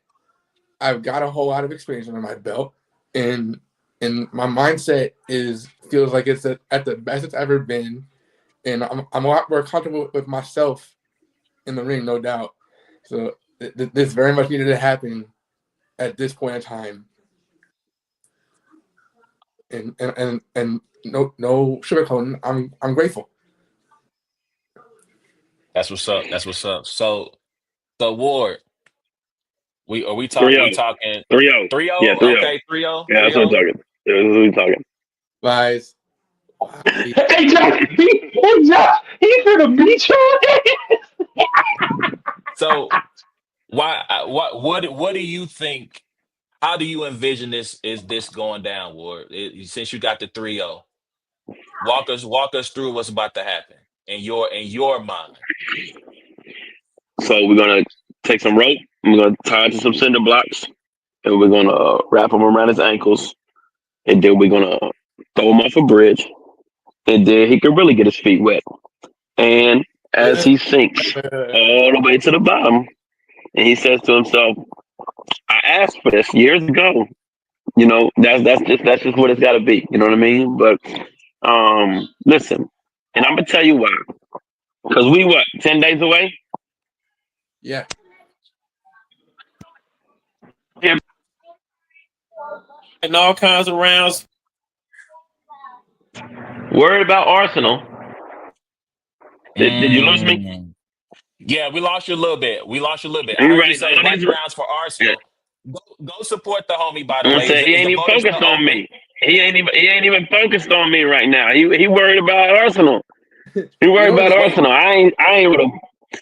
[SPEAKER 3] I've got a whole lot of experience under my belt, and my mindset is feels like it's at the best it's ever been, and I'm a lot more comfortable with myself in the ring, no doubt. So this very much needed to happen at this point in time, and no sugarcoating. I'm grateful.
[SPEAKER 1] That's what's up. That's what's up. So Ward, are we
[SPEAKER 4] 3-0.
[SPEAKER 1] talking
[SPEAKER 4] 3-0.
[SPEAKER 1] 3-0?
[SPEAKER 4] Yeah, 3-0.
[SPEAKER 1] Okay, 3-0.
[SPEAKER 4] Yeah, that's what we're talking. That's what we're talking.
[SPEAKER 3] Guys.
[SPEAKER 2] Hey Josh, he's gonna beat your ass.
[SPEAKER 1] So what do you think? How do you envision this going down, Ward? Since you got the 3-0, walk us through what's about to happen in your mind.
[SPEAKER 4] So we're gonna take some rope. We're gonna tie it to some cinder blocks, and we're gonna wrap him around his ankles, and then we're gonna throw him off a bridge, and then he can really get his feet wet. And as he sinks all the way to the bottom, and he says to himself, "I asked for this years ago." You know, that's just what it's got to be. You know what I mean? But listen, and I'm gonna tell you why. Because we 10 days away?
[SPEAKER 3] Yeah.
[SPEAKER 5] And all kinds of rounds.
[SPEAKER 4] Worried about Arsenal. Did you lose me?
[SPEAKER 1] Yeah, we lost you a little bit. I
[SPEAKER 4] You're
[SPEAKER 1] heard
[SPEAKER 4] right.
[SPEAKER 1] you say right rounds for Arsenal. Go support the homie, by the
[SPEAKER 4] I'm
[SPEAKER 1] way.
[SPEAKER 4] saying he ain't even focused on me. He ain't even focused on me right now. He worried about Arsenal. He worried about Arsenal. I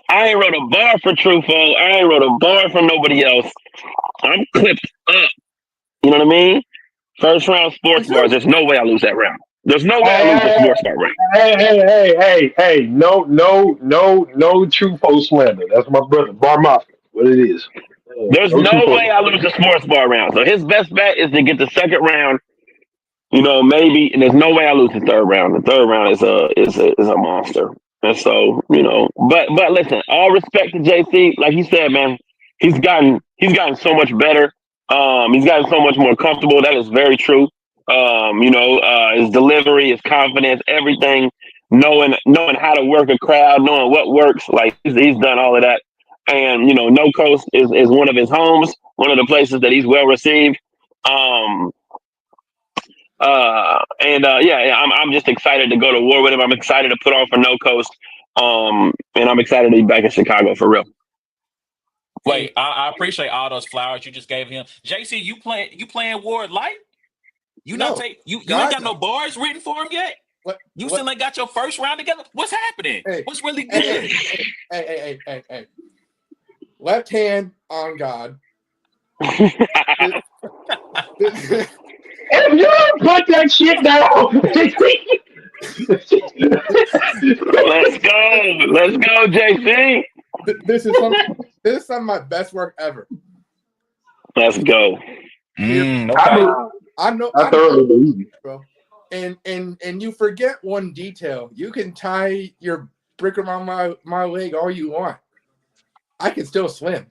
[SPEAKER 4] ain't wrote a bar for Truffaut. I ain't wrote a bar for nobody else. I'm clipped up. You know what I mean? First round sports bars. There's no way I lose that round. There's no way I lose the sports bar round.
[SPEAKER 2] Hey, no true post slander. That's my brother, Bar Mafia. What it is.
[SPEAKER 4] There's
[SPEAKER 2] No
[SPEAKER 4] no
[SPEAKER 2] true
[SPEAKER 4] way I lose the sports bar round. So his best bet is to get the second round. You know, maybe, and there's no way I lose the third round. The third round is a monster. And so, you know, but listen, all respect to JC, like you said, man, he's gotten so much better. He's gotten so much more comfortable. That is very true. His delivery, his confidence, everything, knowing how to work a crowd, knowing what works. Like he's done all of that. And you know, No Coast is one of his homes, one of the places that he's well received. I'm just excited to go to war with him. I'm excited to put on for No Coast. And I'm excited to be back in Chicago for real.
[SPEAKER 1] Wait, I appreciate all those flowers you just gave him. JC, you playing Ward light? You ain't got no bars written for him yet?
[SPEAKER 3] What?
[SPEAKER 1] You still ain't got your first round together? What's happening? What's really good?
[SPEAKER 3] Hey. Left hand on God.
[SPEAKER 2] If you don't put that shit down.
[SPEAKER 4] Let's go, JC.
[SPEAKER 3] This is some of my best work ever.
[SPEAKER 4] Let's go.
[SPEAKER 1] Okay.
[SPEAKER 3] I know,
[SPEAKER 2] thoroughly believe you,
[SPEAKER 3] bro. And you forget one detail. You can tie your brick around my leg all you want. I can still swim.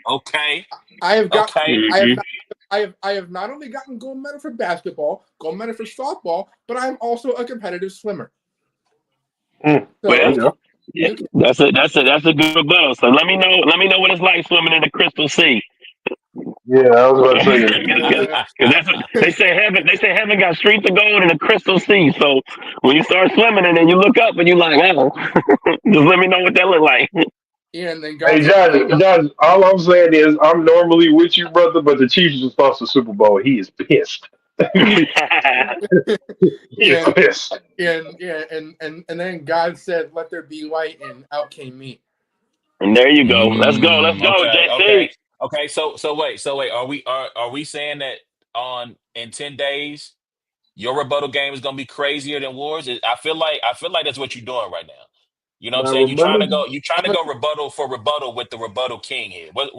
[SPEAKER 1] Okay.
[SPEAKER 3] I have not only gotten gold medal for basketball, gold medal for softball, but I'm also a competitive swimmer. So,
[SPEAKER 4] yeah, that's a good rebuttal. So let me know what it's like swimming in the crystal sea.
[SPEAKER 2] Yeah, I was about to say
[SPEAKER 4] they say heaven got streets of gold in the crystal sea. So when you start swimming and then you look up and you're like, oh, just let me know what that look like.
[SPEAKER 3] Yeah, and then
[SPEAKER 2] Hey, Josh, all I'm saying is I'm normally with you, brother, but the Chiefs just lost the Super Bowl. He is pissed. He is pissed.
[SPEAKER 3] And then God said, "Let there be light," and out came me.
[SPEAKER 4] And there you go. Let's go, JC.
[SPEAKER 1] Okay. So wait. Are we saying that in 10 days your rebuttal game is gonna be crazier than Wars? I feel like that's what you're doing right now. You know what I'm saying? You're trying to go rebuttal for rebuttal with the rebuttal king here. What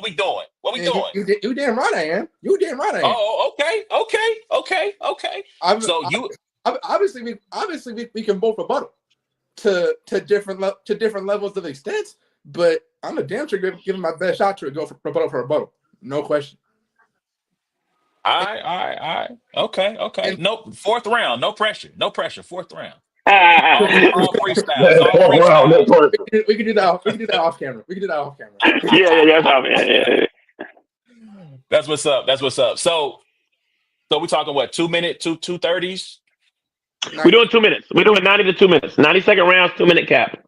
[SPEAKER 1] we doing? What we doing?
[SPEAKER 3] You damn right I am. You damn right I am.
[SPEAKER 1] Oh, okay.
[SPEAKER 3] Obviously we can both rebuttal to different levels of extent, but I'm a damn sure giving my best shot to go for rebuttal. No question.
[SPEAKER 1] All right. Okay.
[SPEAKER 3] And
[SPEAKER 1] Nope. Fourth round. No pressure. Fourth round.
[SPEAKER 4] yeah,
[SPEAKER 1] All freestyle. It's all
[SPEAKER 2] Wow,
[SPEAKER 1] freestyle.
[SPEAKER 2] that's perfect.
[SPEAKER 3] we can do that. We can do that off camera.
[SPEAKER 4] that's how, yeah.
[SPEAKER 1] That's what's up. So we're talking what, 2 minute, 2:30s?
[SPEAKER 4] We're doing 2 minutes. We're doing 90 to 2 minutes. 90-second rounds, 2-minute cap.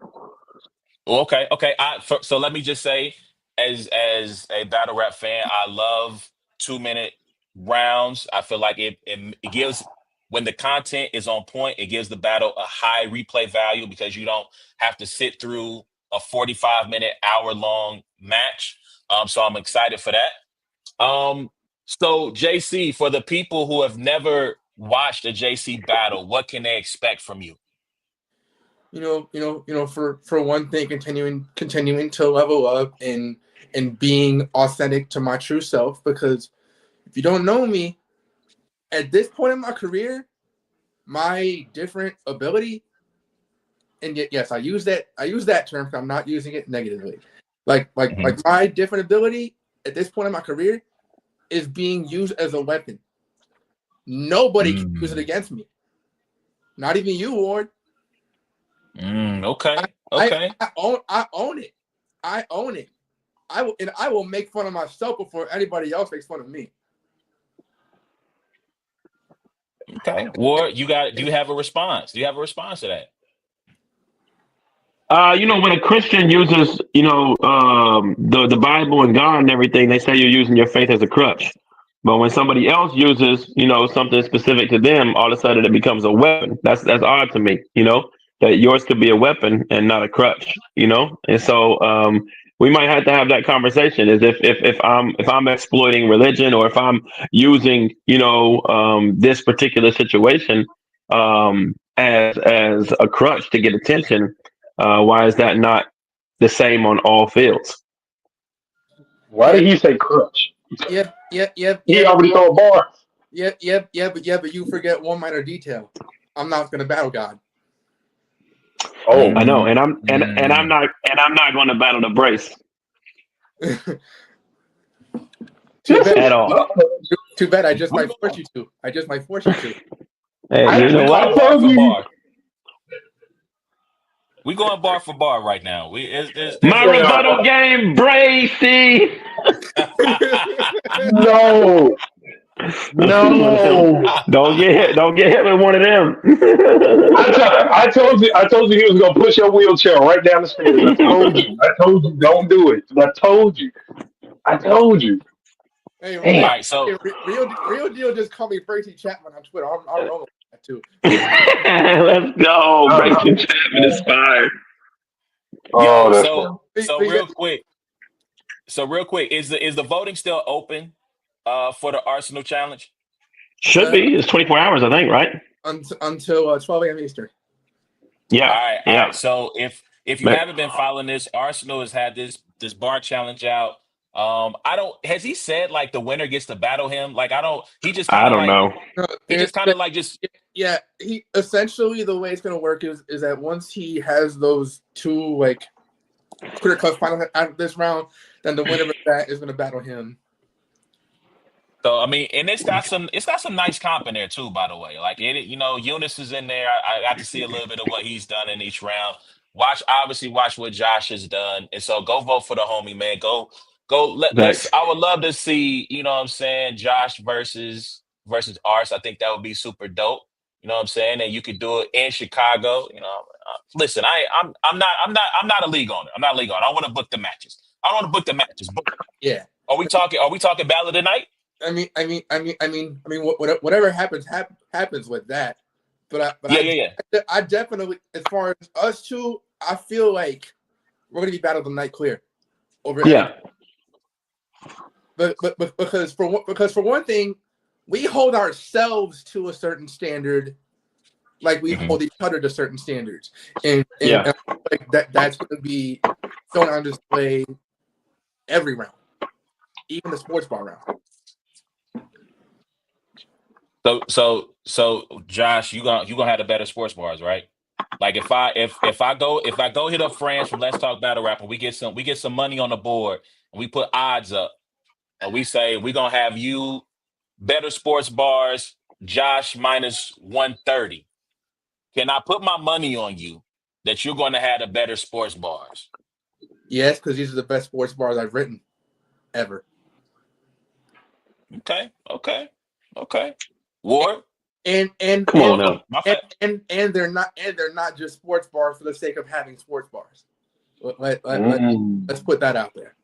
[SPEAKER 1] Okay. So let me just say, as a battle rap fan, I love 2 minute rounds. I feel like it gives, when the content is on point, it gives the battle a high replay value because you don't have to sit through a 45-minute, hour-long match. So I'm excited for that. So JC, for the people who have never watched a JC battle, what can they expect from you?
[SPEAKER 3] For one thing, continuing to level up and being authentic to my true self. Because if you don't know me, at this point in my career, my different ability, and yes, I use that term, because I'm not using it negatively. Like my different ability at this point in my career is being used as a weapon. Nobody can use it against me. Not even you, Ward.
[SPEAKER 1] Okay.
[SPEAKER 3] I own it. I own it. I will make fun of myself before anybody else makes fun of me.
[SPEAKER 1] Okay. Ward, do you have a response? Do you have a response to that?
[SPEAKER 4] When a Christian uses, the Bible and God and everything, they say you're using your faith as a crutch. But when somebody else uses, something specific to them, all of a sudden it becomes a weapon. That's odd to me, that yours could be a weapon and not a crutch, And so we might have to have that conversation. Is if I'm exploiting religion, or if I'm using, this particular situation as a crutch to get attention. Why is that not the same on all fields?
[SPEAKER 2] Why did he say crutch?
[SPEAKER 3] Yep.
[SPEAKER 2] He already throw a bar.
[SPEAKER 3] But you forget one minor detail. I'm not gonna battle God.
[SPEAKER 2] Oh,
[SPEAKER 4] I know, and I'm not going to battle the brace at all.
[SPEAKER 3] Too bad. I just might force you to.
[SPEAKER 4] Hey, you know what?
[SPEAKER 1] Bar for bar. We going bar for bar right now.
[SPEAKER 4] My rebuttal game, Bracy.
[SPEAKER 2] No.
[SPEAKER 4] Don't get hit with one of them.
[SPEAKER 2] I told you he was gonna push your wheelchair right down the stairs. I told you, don't do it. I told you.
[SPEAKER 3] Hey,
[SPEAKER 1] all right, so
[SPEAKER 3] real deal just call me Bracy Chapman on Twitter. I'll roll with that too.
[SPEAKER 4] Let's go. Bracy Chapman is fired.
[SPEAKER 1] Oh, so real quick. Is the voting still open for the Arsenal challenge?
[SPEAKER 4] Should be. It's 24 hours, I think, right?
[SPEAKER 3] Until 12 a.m. Eastern.
[SPEAKER 4] Yeah.
[SPEAKER 1] All right. So if you haven't been following this, Arsenal has had this bar challenge out. Has he said like the winner gets to battle him? Like I don't know. He just kind of like
[SPEAKER 3] yeah. He essentially, the way it's gonna work is that once he has those two like clear cut final out of this round, then the winner of that is gonna battle him.
[SPEAKER 1] So I mean, and it's got some nice comp in there too, by the way. Like Eunice is in there. I got to see a little bit of what he's done in each round. Watch what Josh has done, and so go vote for the homie, man. Go. Let's. I would love to see, you know what I'm saying, Josh versus Ars. I think that would be super dope. You know what I'm saying, and you could do it in Chicago. Listen, I'm not a league owner. I'm not a league owner. I want to book the matches.
[SPEAKER 3] Yeah.
[SPEAKER 1] Are we talking battle tonight?
[SPEAKER 3] I mean, whatever happens with that. I definitely, as far as us two, I feel like we're gonna be battled the night clear over.
[SPEAKER 4] Yeah.
[SPEAKER 3] But because for one thing, we hold ourselves to a certain standard, like we hold each other to certain standards, and like that's gonna be shown on display every round, even the sports bar round.
[SPEAKER 1] So Josh, you gonna have the better sports bars, right? Like if I go hit up France from Let's Talk Battle Rap and we get some money on the board and we put odds up and we say we're gonna have you Better Sports Bars, Josh minus 130. Can I put my money on you that you're going to have the Better Sports Bars?
[SPEAKER 3] Yes, because these are the best sports bars I've written ever.
[SPEAKER 1] Okay. Ward,
[SPEAKER 3] And
[SPEAKER 4] Come on now.
[SPEAKER 1] my fact.
[SPEAKER 3] they're not just sports bars for the sake of having sports bars. Let's put that out there.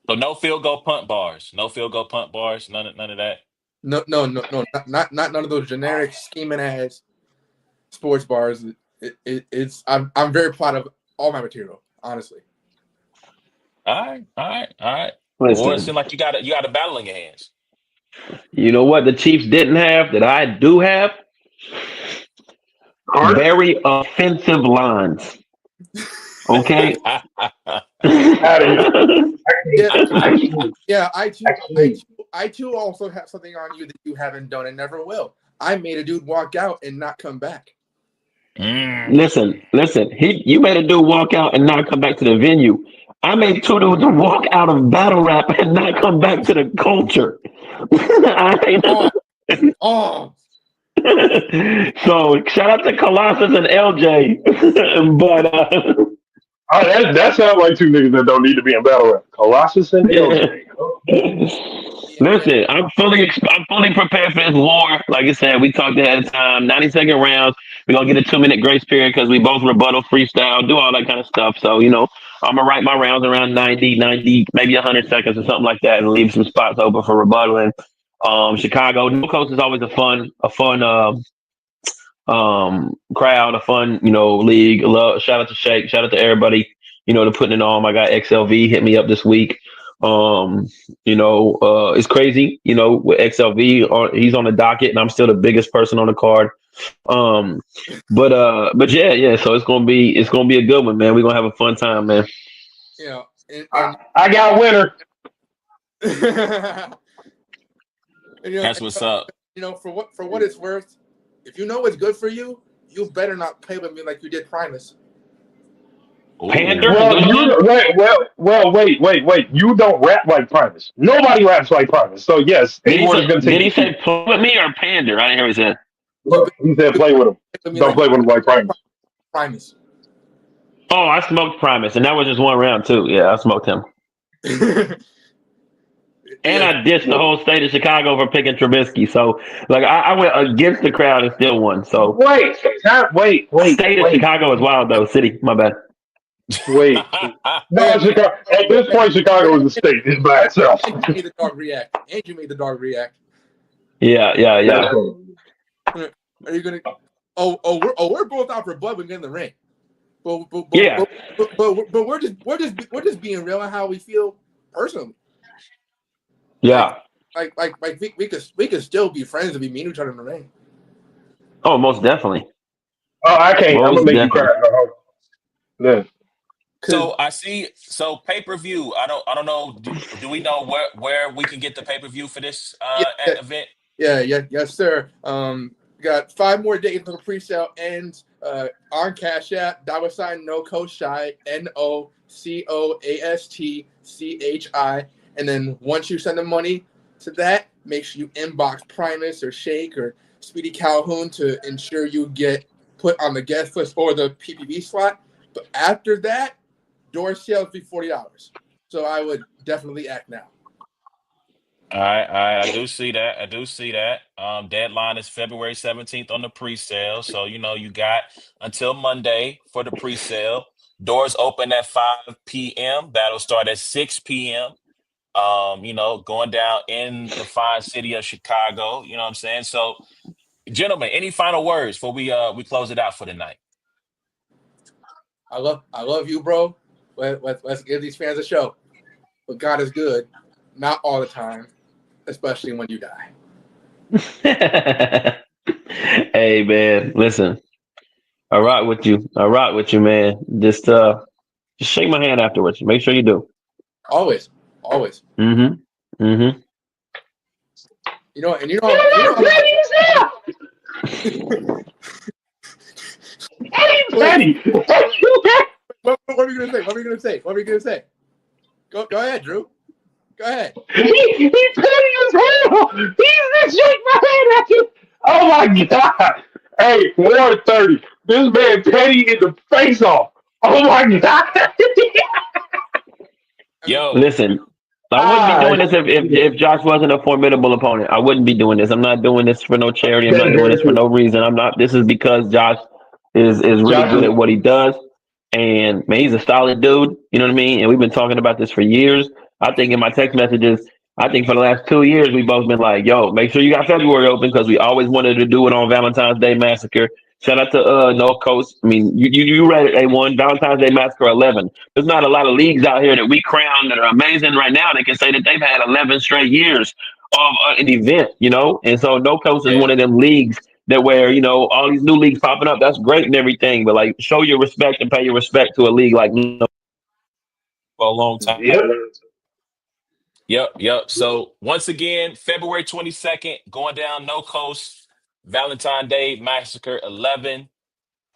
[SPEAKER 1] So no field goal punt bars. No field goal punt bars. None of that.
[SPEAKER 3] No, not none of those generic scheming ass sports bars. I'm very proud of all my material, honestly.
[SPEAKER 1] All right.
[SPEAKER 4] Listen.
[SPEAKER 1] Ward, it seems like you got a battle in your hands.
[SPEAKER 4] You know what the Chiefs didn't have that I do have? Very offensive lines. Okay.
[SPEAKER 3] Yeah, I too also have something on you that you haven't done and never will. I made a dude walk out and not come back.
[SPEAKER 4] Listen. You made a dude walk out and not come back to the venue. I made two dudes walk out of battle rap and not come back to the culture. So shout out to Colossus and LJ, but
[SPEAKER 2] that sounds like two niggas that don't need to be in battle rap. Colossus and LJ.
[SPEAKER 4] Listen, I'm fully prepared for this war. Like I said, we talked ahead of time. 90-second rounds. We're gonna get a 2-minute grace period because we both rebuttal, freestyle, do all that kind of stuff. So I'm gonna write my rounds around 90, maybe 100 seconds or something like that, and leave some spots open for rebuttaling. Chicago, no coach is always a fun crowd, a fun league. Shout out to Shake, shout out to everybody to putting it on. My guy XLV hit me up this week. It's crazy, with XLV, he's on the docket and I'm still the biggest person on the card. But yeah. So it's gonna be a good one, man. We're gonna have a fun time, man.
[SPEAKER 3] Yeah.
[SPEAKER 2] I got a winner.
[SPEAKER 1] That's what's up.
[SPEAKER 3] For what it's worth, if you know what's good for you, you better not play with me like you did Primus.
[SPEAKER 4] Pander?
[SPEAKER 2] Wait. You don't rap like Primus. Nobody raps like Primus. So yes,
[SPEAKER 4] did he say play with me or pander? I didn't hear what he said.
[SPEAKER 2] He said play with him. Don't play with him like Primus.
[SPEAKER 3] Primus.
[SPEAKER 4] Oh, I smoked Primus, and that was just one round too. Yeah, I smoked him. And I dissed the whole state of Chicago for picking Trubisky. So, I went against the crowd and still won. So
[SPEAKER 2] wait.
[SPEAKER 4] State of Chicago is wild though. City, my bad.
[SPEAKER 2] Wait. No, Chicago, at this point, Chicago is a state. It's by itself.
[SPEAKER 3] And you made the dog react.
[SPEAKER 4] Yeah.
[SPEAKER 3] Are you gonna? We're both out for blood when we get in the ring. But we're just being real on how we feel personally.
[SPEAKER 4] Yeah.
[SPEAKER 3] We could still be friends if we meet each other in the ring.
[SPEAKER 4] Oh, most definitely.
[SPEAKER 2] Oh, I can't. I'm gonna make you cry. Yeah.
[SPEAKER 1] So I see. So pay-per-view. I don't know. Do we know where we can get the pay-per-view for this event?
[SPEAKER 3] Yes, sir. Got 5 more days until the pre-sale ends. On Cash App, $ no Koshai, NOCOASTCHI, and then once you send the money to that, make sure you inbox Primus or Shake or Speedy Calhoun to ensure you get put on the guest list or the PPV slot. But after that, door sales be $40. So I would definitely act now.
[SPEAKER 1] All right. I do see that. Deadline is February 17th on the pre-sale. So, you got until Monday for the pre-sale. Doors open at 5 p.m. That'll start at 6 p.m. Going down in the fine city of Chicago. You know what I'm saying? So, gentlemen, any final words before we close it out for the night?
[SPEAKER 3] I love you, bro. Let's give these fans a show. But God is good, not all the time, especially when you die.
[SPEAKER 4] Hey man, listen. I rock with you, man. Just shake my hand afterwards. Make sure you do.
[SPEAKER 3] Always.
[SPEAKER 4] Mm-hmm. What
[SPEAKER 3] are we gonna say? Go ahead, Drew. Go ahead.
[SPEAKER 2] He petty as hell. He's just shake my hand at you. Oh my god. Hey, 130. This man petty in the face off. Oh my god.
[SPEAKER 1] Yo,
[SPEAKER 4] Listen, I wouldn't be doing this if Josh wasn't a formidable opponent. I wouldn't be doing this. I'm not doing this for no charity. I'm not doing this for no reason. I'm not. This is because Josh is really good at what he does, and man, he's a solid dude. You know what I mean? And we've been talking about this for years. I think in my text messages, I think for the last 2 years, we've both been like, "Yo, make sure you got February open," because we always wanted to do it on Valentine's Day Massacre. Shout out to North Coast. I mean, you read it, A1, Valentine's Day Massacre 11. There's not a lot of leagues out here that we crown that are amazing right now. They can say that they've had 11 straight years of an event, you know? And so No Coast is one of them leagues that where, you know, all these new leagues popping up, that's great and everything, but like show your respect and pay your respect to a league like
[SPEAKER 5] for a long time.
[SPEAKER 1] Yep. So once again, February 22nd, going down No Coast, Valentine Day Massacre 11.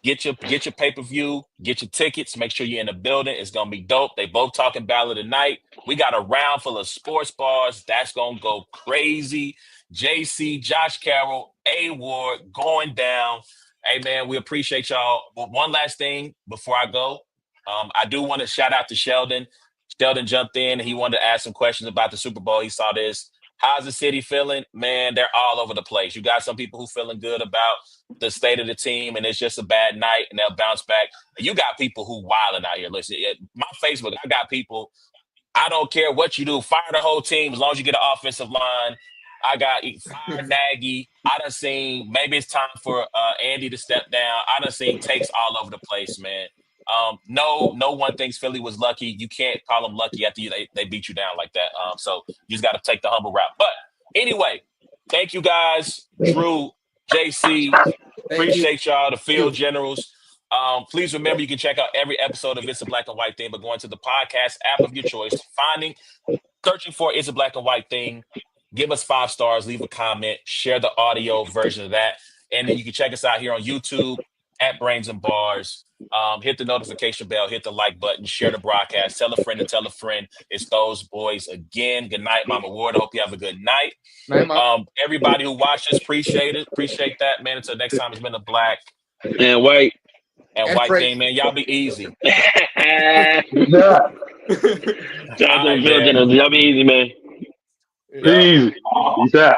[SPEAKER 1] Get your pay-per-view, get your tickets, make sure you're in the building. It's gonna be dope. They both talking battle tonight. We got a round full of sports bars. That's gonna go crazy. JC, Josh Carroll, A Ward going down. Hey man, we appreciate y'all. But one last thing before I go. I do want to shout out to Sheldon. Sheldon jumped in and he wanted to ask some questions about the Super Bowl. He saw this. How's the city feeling? Man, they're all over the place. You got some people who feeling good about the state of the team and it's just a bad night and they'll bounce back. You got people who wilding out here. Listen, my Facebook, I got people, I don't care what you do, fire the whole team as long as you get an offensive line. I got fire Nagy. I done seen, maybe it's time for Andy to step down. I done seen takes all over the place, man. No one thinks Philly was lucky. You can't call them lucky after they beat you down like that. So you just got to take the humble route. But anyway, thank you guys, Drew, JC. Appreciate y'all, the Field Generals. Please remember you can check out every episode of It's a Black and White Thing by going to the podcast app of your choice, searching for It's a Black and White Thing. Give us 5 stars, leave a comment, share the audio version of that. And then you can check us out here on YouTube at Brains and Bars. Hit the notification bell, hit the like button, share the broadcast, tell a friend to tell a friend. It's those boys again. Good night, Mama Ward. I hope you have a good night. Everybody who watched us, appreciate that, man. Until next time, it's been a black
[SPEAKER 4] and white
[SPEAKER 1] thing, man. Y'all be easy.
[SPEAKER 4] Y'all be easy, man.
[SPEAKER 2] Easy. Peace out.